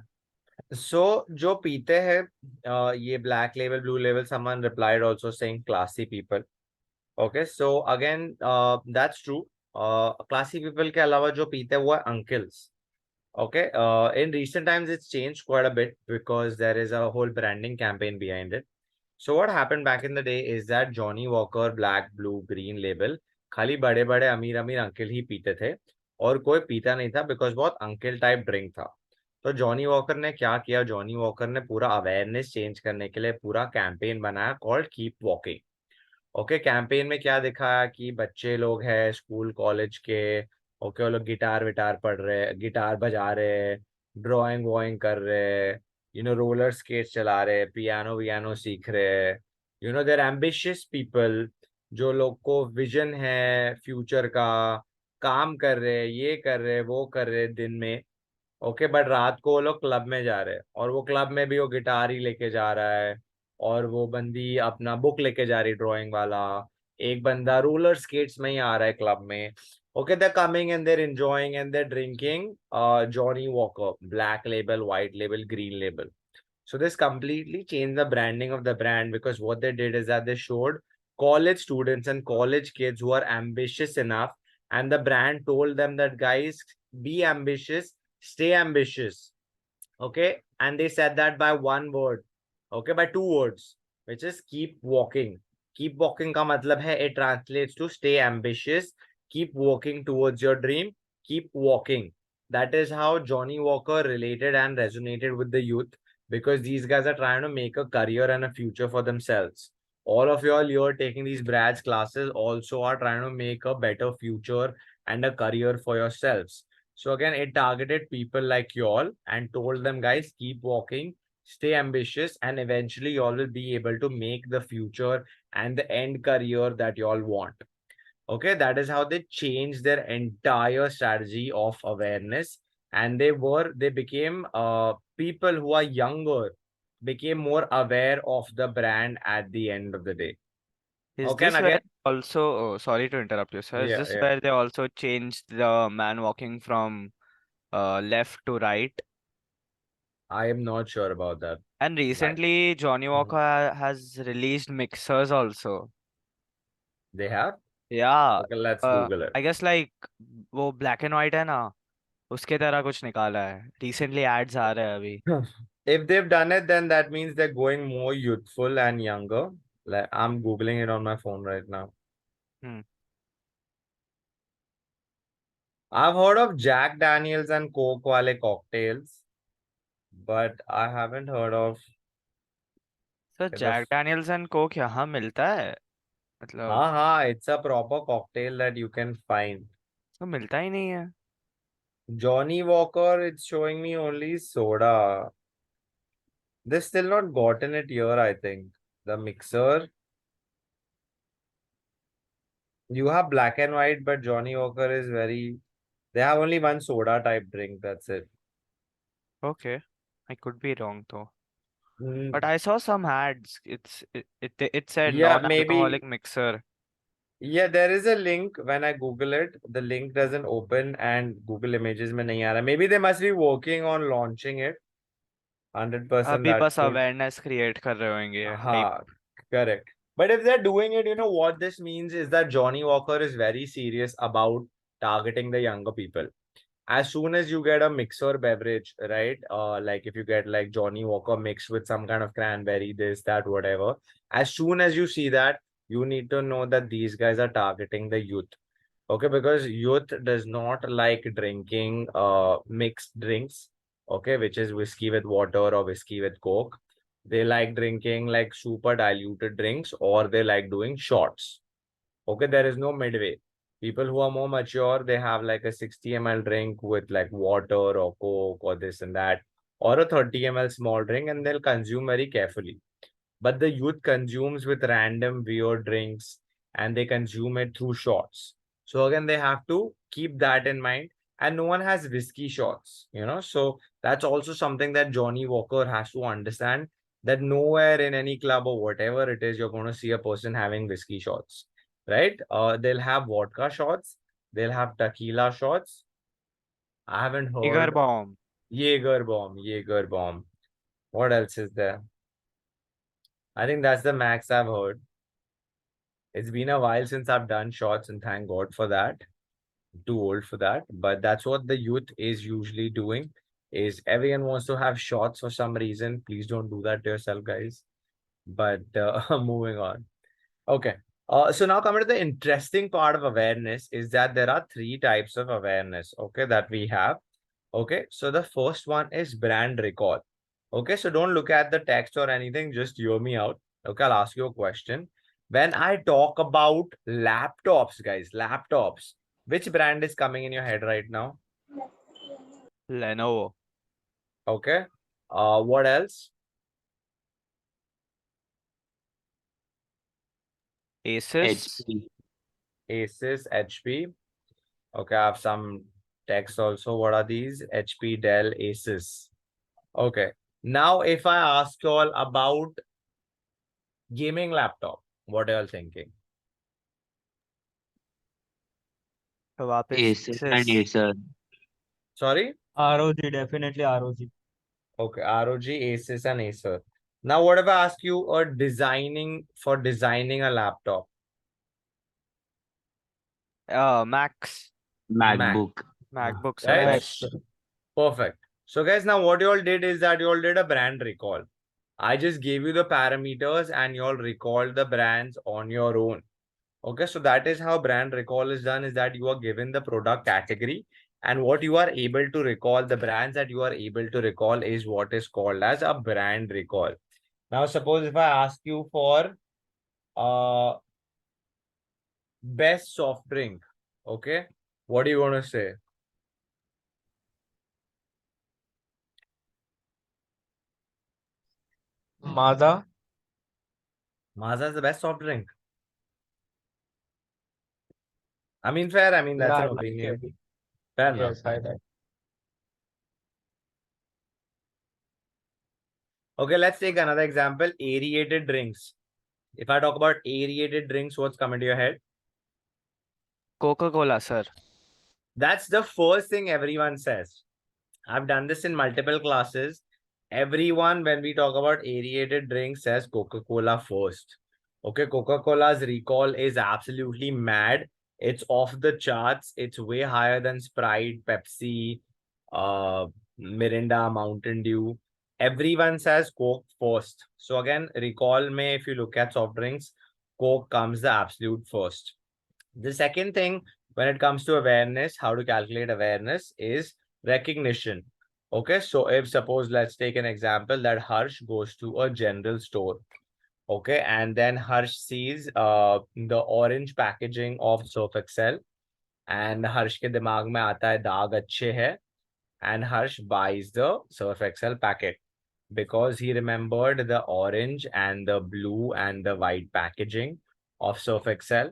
जो पीते हैं ये black label, blue label, someone replied also saying classy people. Okay, so again that's true. Classy people के अलावा जो पीते हैं वो है uncles. Okay, in recent times, it's changed quite a bit because there is a whole branding campaign behind it. So what happened back in the day is that Johnny Walker, Black, Blue, Green Label, खाली बड़े बड़े अमीर अमीर uncle ही पीते थे और कोई पीता नहीं था बिकॉज बहुत अंकल टाइप ड्रिंक था। तो जॉनी वॉकर ने क्या किया? जॉनी वॉकर ने पूरा अवेयरनेस चेंज करने के लिए पूरा कैंपेन बनाया called keep walking. Okay, campaign में क्या दिखाया कि बच्चे लोग हैं स्कूल कॉलेज के, ओके, वो लोग गिटार विटार पढ़ रहे, गिटार बजा रहे, ड्राइंग वॉइंग कर रहे, रोलर स्केट्स चला रहे, पियानो वियानो सीख रहे, देर एम्बिशियस पीपल, जो लोग को विजन है फ्यूचर का, काम कर रहे, ये कर रहे, वो कर रहे दिन में। ओके, बट रात को वो लोग क्लब में जा रहे हैं और वो क्लब में भी वो गिटार ही लेके जा रहा है और वो बंदी अपना बुक लेके जा रही ड्राइंग वाला, एक बंदा रोलर स्केट्स में ही आ रहा है क्लब में। Okay, they coming and there enjoying and there drinking Johnny Walker, black label, white label, green label. So this completely changed the branding of the brand because what they did is that they showed college students and college kids who are ambitious enough, and the brand told them that guys, be ambitious, stay ambitious. Okay, and they said that by one word, okay, by two words, which is keep walking. Keep walking का मतलब है, it translates to stay ambitious, keep walking towards your dream, keep walking. That is how Johnny Walker related and resonated with the youth, because these guys are trying to make a career and a future for themselves. All of y'all here taking these Brad's classes also are trying to make a better future and a career for yourselves. So again, it targeted people like y'all and told them, guys, keep walking, stay ambitious, and eventually y'all will be able to make the future and the end career that y'all want. Okay, that is how they changed their entire strategy of awareness. And they became people who are younger, became more aware of the brand at the end of the day. Is Okay, and this where again, also, oh, sorry to interrupt you, sir. Is yeah, this yeah, where they also changed the man walking from left to right? I am not sure about that. And Right. recently, Johnny Mhm. Walker has released mixers also. They have? Yeah, Okay, let's Google it. I guess like वो black and white है ना, उसके तरह कुछ निकाला है. Recently ads आ रहे हैं अभी. If they've done it, then that means they're going more youthful and younger. Like I'm Googling it on my phone right now. Hmm. I've heard of Jack Daniels and Coke wale cocktails, but I haven't heard of sir the. Jack Daniel's and coke यहाँ मिलता है मतलब It's a proper cocktail that you can find. तो मिलता ही नहीं है. Johnny Walker, it's showing me only soda. They still not gotten it here, I think. The mixer. You have black and white, but Johnny Walker is very. They have only one soda type drink. That's it. Okay, I could be wrong though. But Mm, I saw some ads. It said yeah, maybe. non-alcoholic mixer. Yeah, there is a link when I Google it. The link doesn't open and Google Images में नहीं आ रहा. Maybe they must be working on launching it. 100% अभी that बस could. Awareness create कर रहे होंगे hype. Ha, correct. But if they're doing it, what this means is that Johnny Walker is very serious about targeting the younger people. As soon as you get a mixer beverage, right? Like if you get like Johnny Walker mixed with some kind of cranberry, this, that, whatever. As soon as you see that, you need to know that these guys are targeting the youth. Okay, because youth does not like drinking mixed drinks, okay, which is whiskey with water or whiskey with coke. They like drinking like super diluted drinks, or they like doing shots. Okay, there is no midway. People who are more mature, they have like a 60 ml drink with like water or coke or this and that, or a 30 ml small drink, and they'll consume very carefully. But the youth consumes with random weird drinks, and they consume it through shots. So again, they have to keep that in mind. And no one has whiskey shots. So that's also something that Johnny Walker has to understand. that nowhere in any club or whatever it is, you're going to see a person having whiskey shots, right? They'll have vodka shots, they'll have tequila shots. I haven't Igar heard bomb. Jaeger bomb. What else is there? I think that's the max I've heard. It's been a while since I've done shots, and thank God for that. Too old for that, but that's what the youth is usually doing. Is everyone wants to have shots for some reason? Please don't do that to yourself, guys. But moving on. Okay. So now coming to the interesting part of awareness is that there are three types of awareness, okay, that we have. Okay, so the first one is brand recall. Okay, so don't look at the text or anything, just hear me out. Okay, I'll ask you a question. When I talk about laptops, guys, laptops, which brand is coming in your head right now? Lenovo. Okay. What else? Asus. HP. Asus, HP. Okay, I have some text also. What are these? HP, Dell, Asus. Okay. Now, if I ask you all about gaming laptop, what are you all thinking? Acer and Asus. Acer. Sorry? ROG, definitely ROG. Okay, ROG, Asus, and Acer. Now, what if I ask you designing a laptop? Max. Mac, MacBook. MacBooks are right? Max. best. Perfect. So, guys, now what you all did is that you all did a brand recall. I just gave you the parameters and you all recalled the brands on your own. Okay, so that is how brand recall is done, is that you are given the product category and what you are able to recall, the brands that you are able to recall is what is called as a brand recall. Now, suppose if I ask you for best soft drink, okay, what are you going to say? Mazda. Maaza is the best soft drink. I mean, fair. I mean, Yeah, that's I an like opinion. it. Fair enough. Yes, I like. Okay, let's take another example. Aerated drinks. If I talk about aerated drinks, what's coming to your head? Coca-Cola, sir. That's the first thing everyone says. I've done this in multiple classes. Everyone, when we talk about aerated drinks, says Coca-Cola first. Okay, Coca-Cola's recall is absolutely mad. It's off the charts. It's way higher than Sprite, Pepsi, uh, Mirinda, Mountain Dew. Everyone says Coke first. So again, recall me if you look at soft drinks, Coke comes the absolute first. The second thing when it comes to awareness, how to calculate awareness is recognition. Okay, so if suppose let's take an example that Harsh goes to a general store. Okay, and then Harsh sees the orange packaging of Surf Excel and Harsh के दिमाग में आता है दाग अच्छे है and Harsh buys the Surf Excel packet because he remembered the orange and the blue and the white packaging of Surf Excel.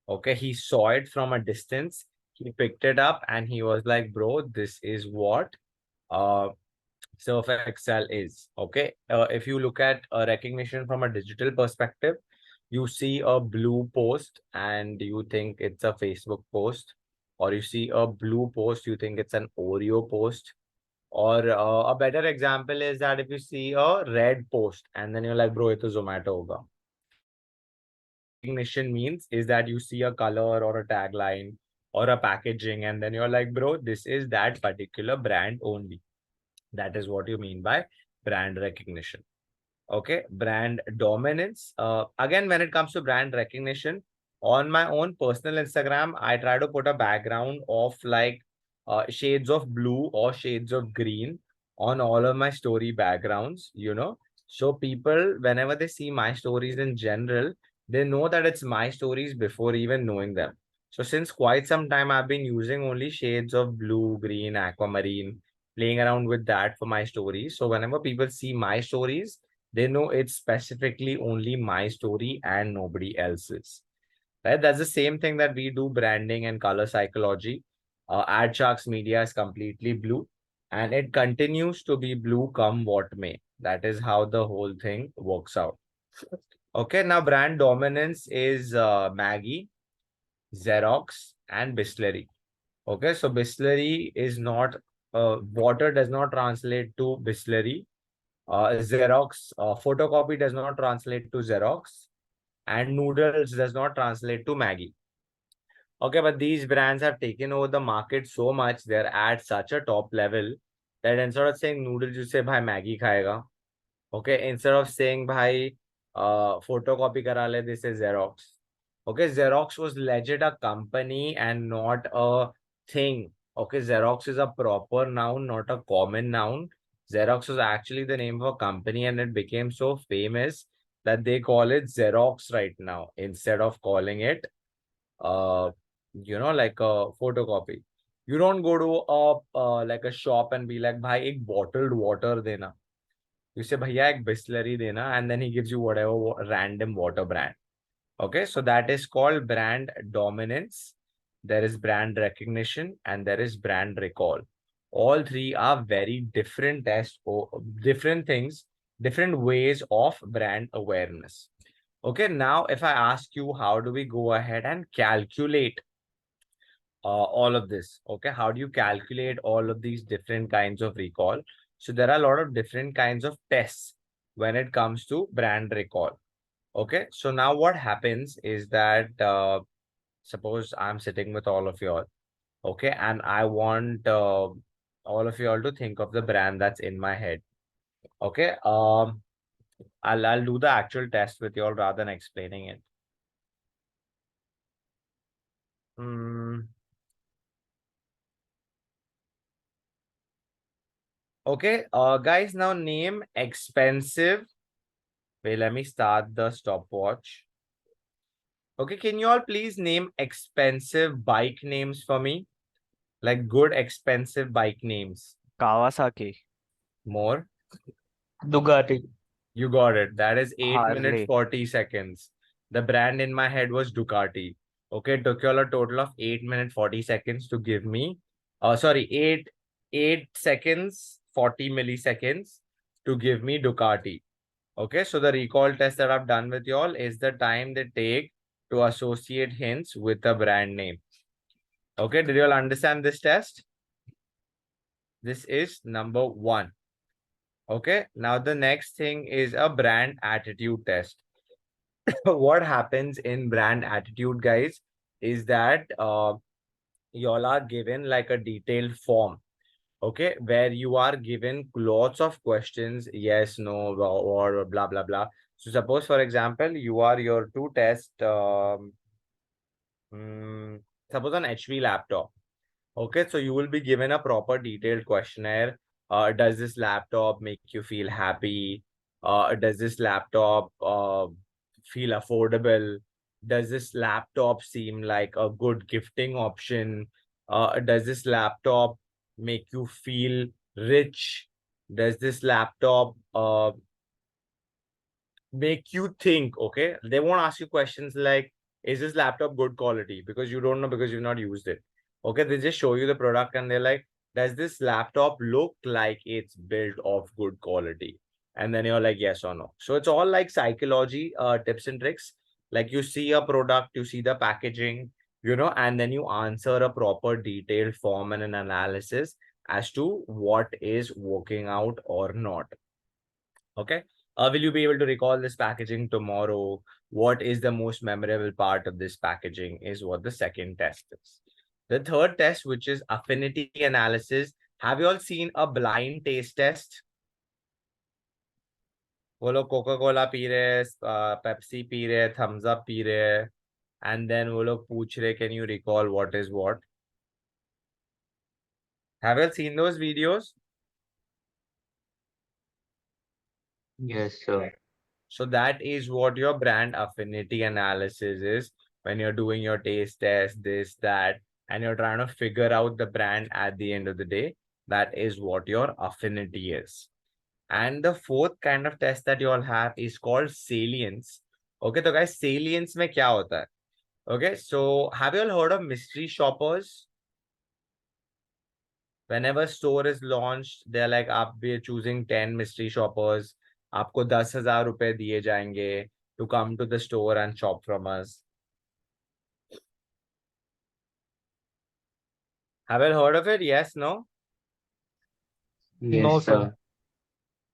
Okay, he saw it from a distance. He picked it up and he was like, bro, this is what uh, Surf Excel is. Okay, if you look at recognition from a digital perspective, you see a blue post and you think it's a Facebook post, or you see a blue post, you think it's an Oreo post. Or a better example is that if you see a red post and then you're like, bro, it's a Zomato hoga. Recognition means is that you see a color or a tagline or a packaging and then you're like, bro, this is that particular brand only. That is what you mean by brand recognition. Okay, brand dominance. Again, when it comes to brand recognition, on my own personal Instagram, I try to put a background of like shades of blue or shades of green on all of my story backgrounds, you know. So people, whenever they see my stories in general, they know that it's my stories before even knowing them. So since quite some time, I've been using only shades of blue, green, aquamarine, playing around with that for my stories. So whenever people see my stories, they know it's specifically only my story and nobody else's. Right? That's the same thing that we do branding and color psychology. Ad Sharks Media is completely blue and it continues to be blue come what may. That is how the whole thing works out. Okay, now brand dominance is Maggie, Xerox, and Bisleri. Okay, so Bisleri is not, water does not translate to Bisleri. Xerox, photocopy does not translate to Xerox, and noodles does not translate to Maggie. Okay, but these brands have taken over the market so much, they're at such a top level that instead of saying noodles, you say, bhai, Maggie khayega. Okay, instead of saying, bhai, photocopy kara le, this is Xerox. Okay, Xerox was legit a company and not a thing. Okay, Xerox is a proper noun, not a common noun. Xerox was actually the name of a company and it became so famous that they call it Xerox right now instead of calling it, uh, like a photocopy. You don't go to a like a shop and be like, bhai, ek bottled water dena. You say, bhaiya, ek Bisleri dena, and then he gives you whatever random water brand. Okay, so that is called brand dominance. There is brand recognition and there is brand recall. All three are very different tests or different things, different ways of brand awareness. Okay, now if I ask you, how do we go ahead and calculate all of this? Okay, how do you calculate all of these different kinds of recall? So there are a lot of different kinds of tests when it comes to brand recall. Okay, so now what happens is that suppose I'm sitting with all of you all, okay, and I want all of you all to think of the brand that's in my head. Okay, I'll do the actual test with you all rather than explaining it. Okay, guys, now name expensive. Wait, let me start the stopwatch. Okay, can you all please name expensive bike names for me? Like good expensive bike names. Kawasaki, More. Ducati. You got it. That is 8 minutes Harley, 40 seconds. The brand in my head was Ducati. Okay, it took you all a total of 8 minutes 40 seconds to give me. Sorry, 8 seconds 40 milliseconds to give me Ducati. Okay, so the recall test that I've done with you all is the time they take to associate hints with a brand name. Okay, did you all understand this test? This is number 1. Okay, now the next thing is a brand attitude test. What happens in brand attitude, guys, is that y'all are given like a detailed form, okay, where you are given lots of questions, yes, no, or blah blah blah. So suppose, for example, you are your to test suppose an HP laptop. Okay, so you will be given a proper detailed questionnaire. Does this laptop make you feel happy? Does this laptop feel affordable? Does this laptop seem like a good gifting option? Does this laptop make you feel rich? Does this laptop make you think? Okay, they won't ask you questions like, is this laptop good quality? Because you don't know, because you've not used it. Okay, they just show you the product and they're like, does this laptop look like it's built of good quality? And then you're like, yes or no. So it's all like psychology tips and tricks. Like you see a product, you see the packaging, and then you answer a proper detailed form and an analysis as to what is working out or not. Okay. Will you be able to recall this packaging tomorrow? What is the most memorable part of this packaging is what the second test is. The third test, which is affinity analysis. Have you all seen a blind taste test? वो लोग Coca-Cola P रहे, Pepsi P रहे, Thumbs Up P रहे, and then वो लोग पूछ रहे, can you recall what is what? Have you all seen those videos? Yes, sir. So that is what your brand affinity analysis is when you're doing your taste test, this, that, and you're trying to figure out the brand at the end of the day. That is what your affinity is. And the fourth kind of test that you all have is called salience. Okay, so guys, salience में क्या होता है? Okay, so have you all heard of mystery shoppers? Whenever store is launched, they're like, आप we are choosing 10 mystery shoppers. आपको 10,000 रुपए दिए जाएंगे to come to the store and shop from us. Have you heard of it? Yes, no? No, sir.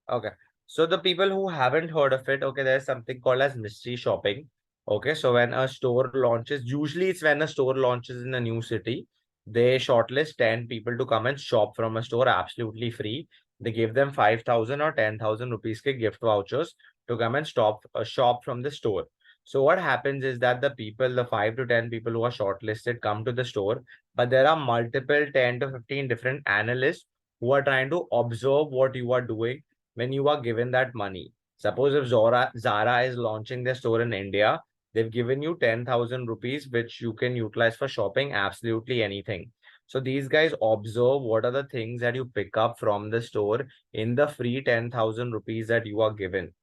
Okay. So the people who haven't heard of it, okay, there's something called as mystery shopping. Okay, so when a store launches, usually it's when a store launches in a new city, they shortlist 10 people to come and shop from a store absolutely free. They give them 5,000 or 10,000 rupees ke gift vouchers to come and shop from the store. So what happens is that the people, the 5 to 10 people who are shortlisted come to the store, but there are multiple 10 to 15 different analysts who are trying to observe what you are doing when you are given that money. Suppose if Zara is launching their store in India, they've given you 10,000 rupees, which you can utilize for shopping absolutely anything. So these guys observe what are the things that you pick up from the store in the free 10,000 rupees that you are given.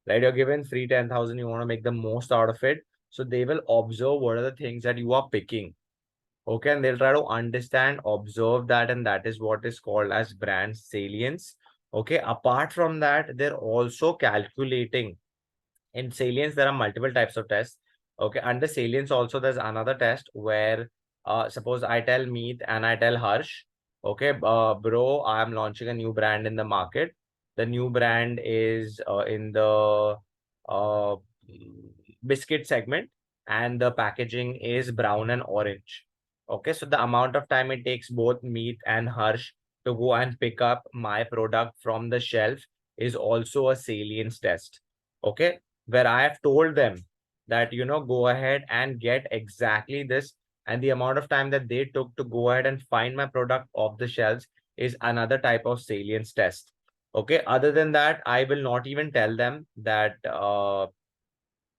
Right? You're given free 10,000, you want to make the most out of it. So they will observe what are the things that you are picking. Okay, and they'll try to understand, observe that, and that is what is called as brand salience. Okay, apart from that, they're also calculating. In salience, there are multiple types of tests. Okay, under salience also there's another test where suppose I tell Meet and I tell Harsh, okay, bro, I'm launching a new brand in the market. The new brand is in the uh, biscuit segment, and the packaging is brown and orange. Okay, so the amount of time it takes both Meet and Harsh to go and pick up my product from the shelf is also a salience test. Okay, where I have told them that, go ahead and get exactly this. And the amount of time that they took to go ahead and find my product off the shelves is another type of salience test. Okay. Other than that, I will not even tell them that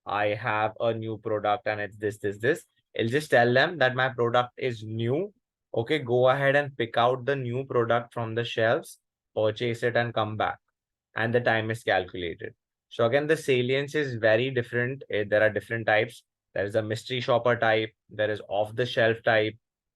I have a new product and it's this. I'll just tell them that my product is new. Okay. Go ahead and pick out the new product from the shelves, purchase it, and come back, and the time is calculated. So again, the salience is very different. There are different types. There is a mystery shopper type. There is off the shelf type.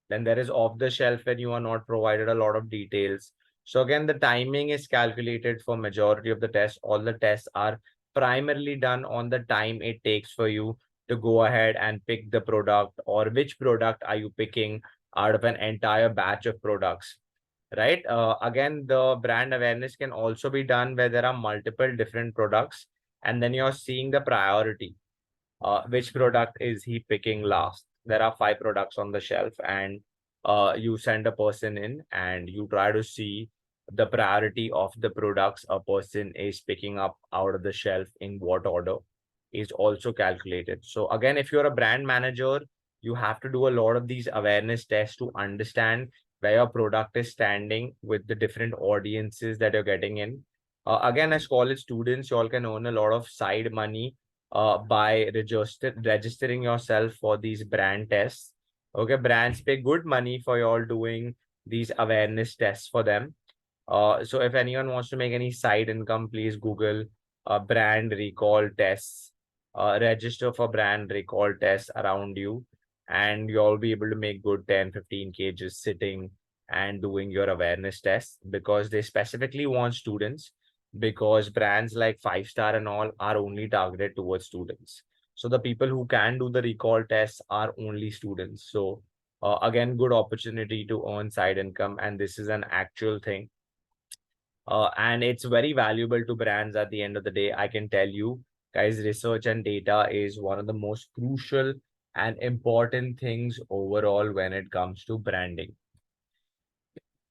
Then there is off the shelf when you are not provided a lot of details. So again, the timing is calculated for majority of the tests. All the tests are primarily done on the time it takes for you to go ahead and pick the product, or which product are you picking out of an entire batch of products, right? Again, the brand awareness can also be done where there are multiple different products, and then you're seeing the priority. Which product is he picking last? There are 5 products on the shelf, and you send a person in and you try to see the priority of the products a person is picking up out of the shelf in what order is also calculated. So again, if you're a brand manager, you have to do a lot of these awareness tests to understand where your product is standing with the different audiences that you're getting in. Again, as college students, you all can earn a lot of side money by registering yourself for these brand tests. Okay, brands pay good money for you all doing these awareness tests for them. So if anyone wants to make any side income, please Google brand recall tests, register for brand recall tests around you, and you'll be able to make good 10-15K just sitting and doing your awareness tests, because they specifically want students, because brands like 5 Star and all are only targeted towards students. So the people who can do the recall tests are only students. So again, good opportunity to earn side income, and this is an actual thing. And it's very valuable to brands at the end of the day. I can tell you guys, research and data is one of the most crucial and important things overall when it comes to branding.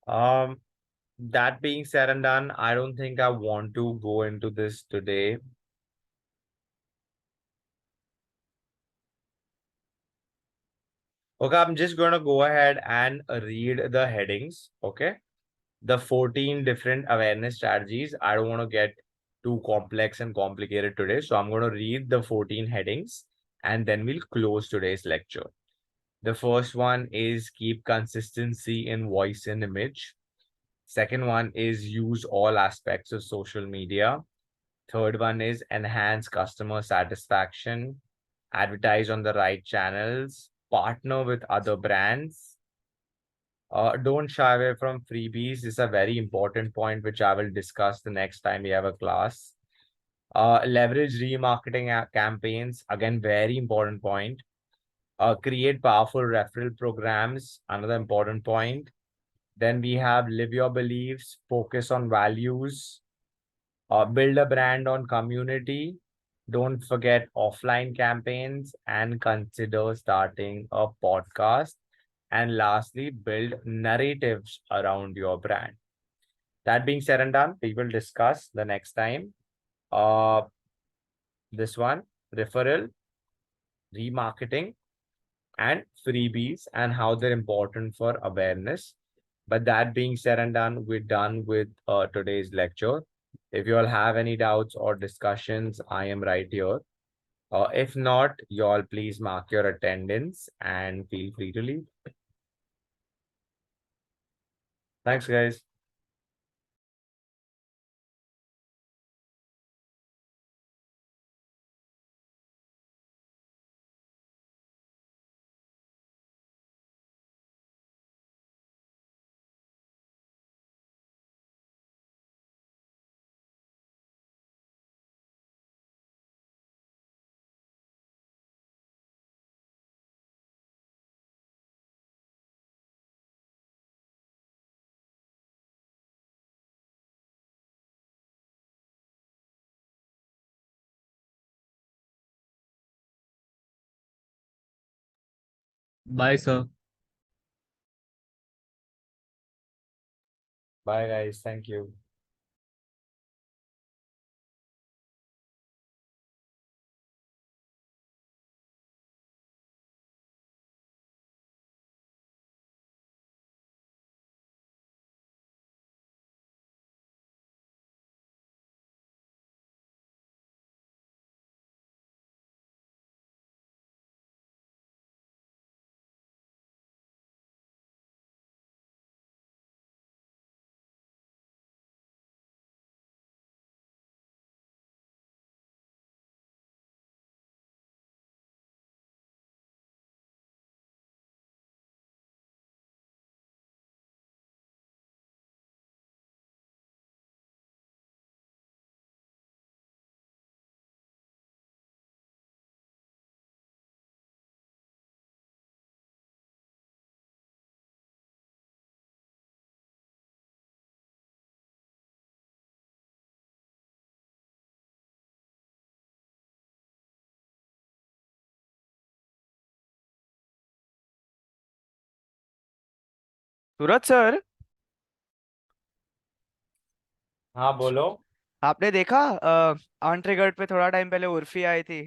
Um, that being said and done, I don't think I want to go into this today. Okay, I'm just going to go ahead and read the headings. Okay. The 14 different awareness strategies. I don't want to get too complex and complicated today. So I'm going to read the 14 headings and then we'll close today's lecture. The first one is keep consistency in voice and image. Second one is use all aspects of social media. Third one is enhance customer satisfaction, advertise on the right channels, partner with other brands, Don't shy away from freebies. This is a very important point which I will discuss the next time we have a class. Leverage remarketing campaigns. Again, very important point. Create powerful referral programs. Another important point. Then we have live your beliefs, focus on values, build a brand on community. Don't forget offline campaigns and consider starting a podcast. And lastly, build narratives around your brand. That being said and done, we will discuss the next time. Uh, this one, referral, remarketing, and freebies, and how they're important for awareness. But that being said and done, we're done with today's lecture. If you all have any doubts or discussions, I am right here. If not, you all please mark your attendance and feel free to leave. Thanks, guys. Bye, sir. Bye, guys. Thank you. Suraj sir, हाँ, बोलो. आपने देखा untriggered पे थोड़ा time पहले उर्फी आई थी.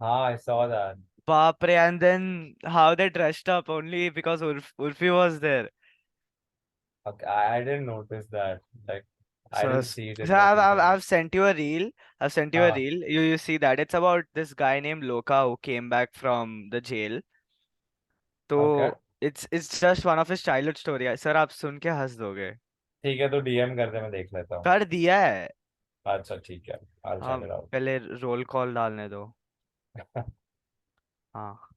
हाँ, I saw that. बाप रे, and then how they dressed up only because Urfi was there. Okay, I didn't notice that. Like, I So, didn't see it in so the I've video. I've sent you a reel. I've sent you a हाँ, reel. You see that it's about this guy named Loka who came back from the jail. okay. तो it's just one of his childhood story. Sir आप सुन के हंस दोगे. ठीक है, तो DM कर दे, मैं देख लेता हूँ. कर दिया है. अच्छा, ठीक है. I'll हाँ, check it out. पहले रोल कॉल डालने दो. हाँ.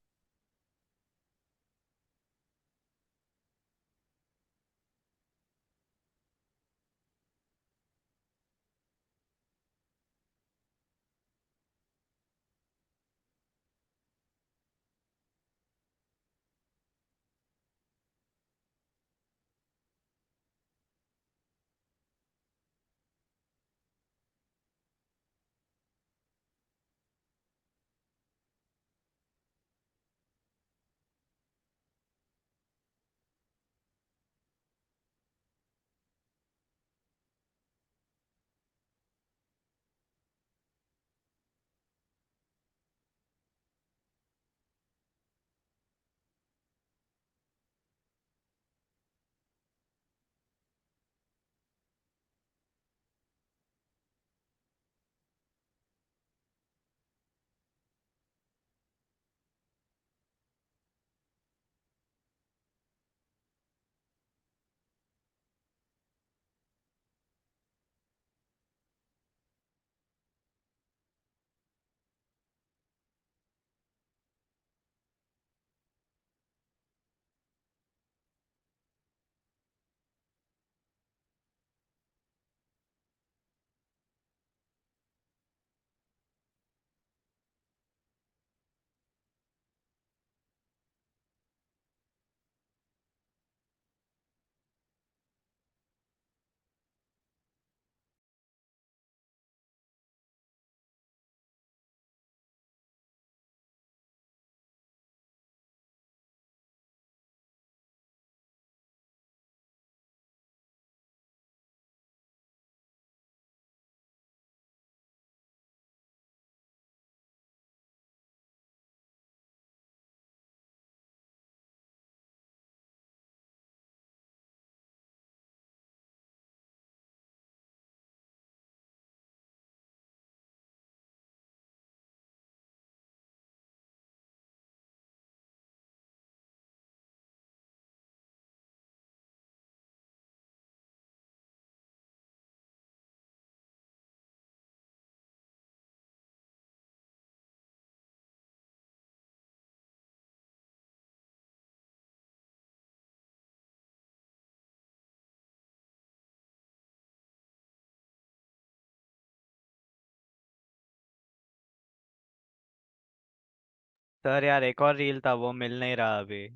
सर यार एक और रील था वो मिल नहीं रहा अभी।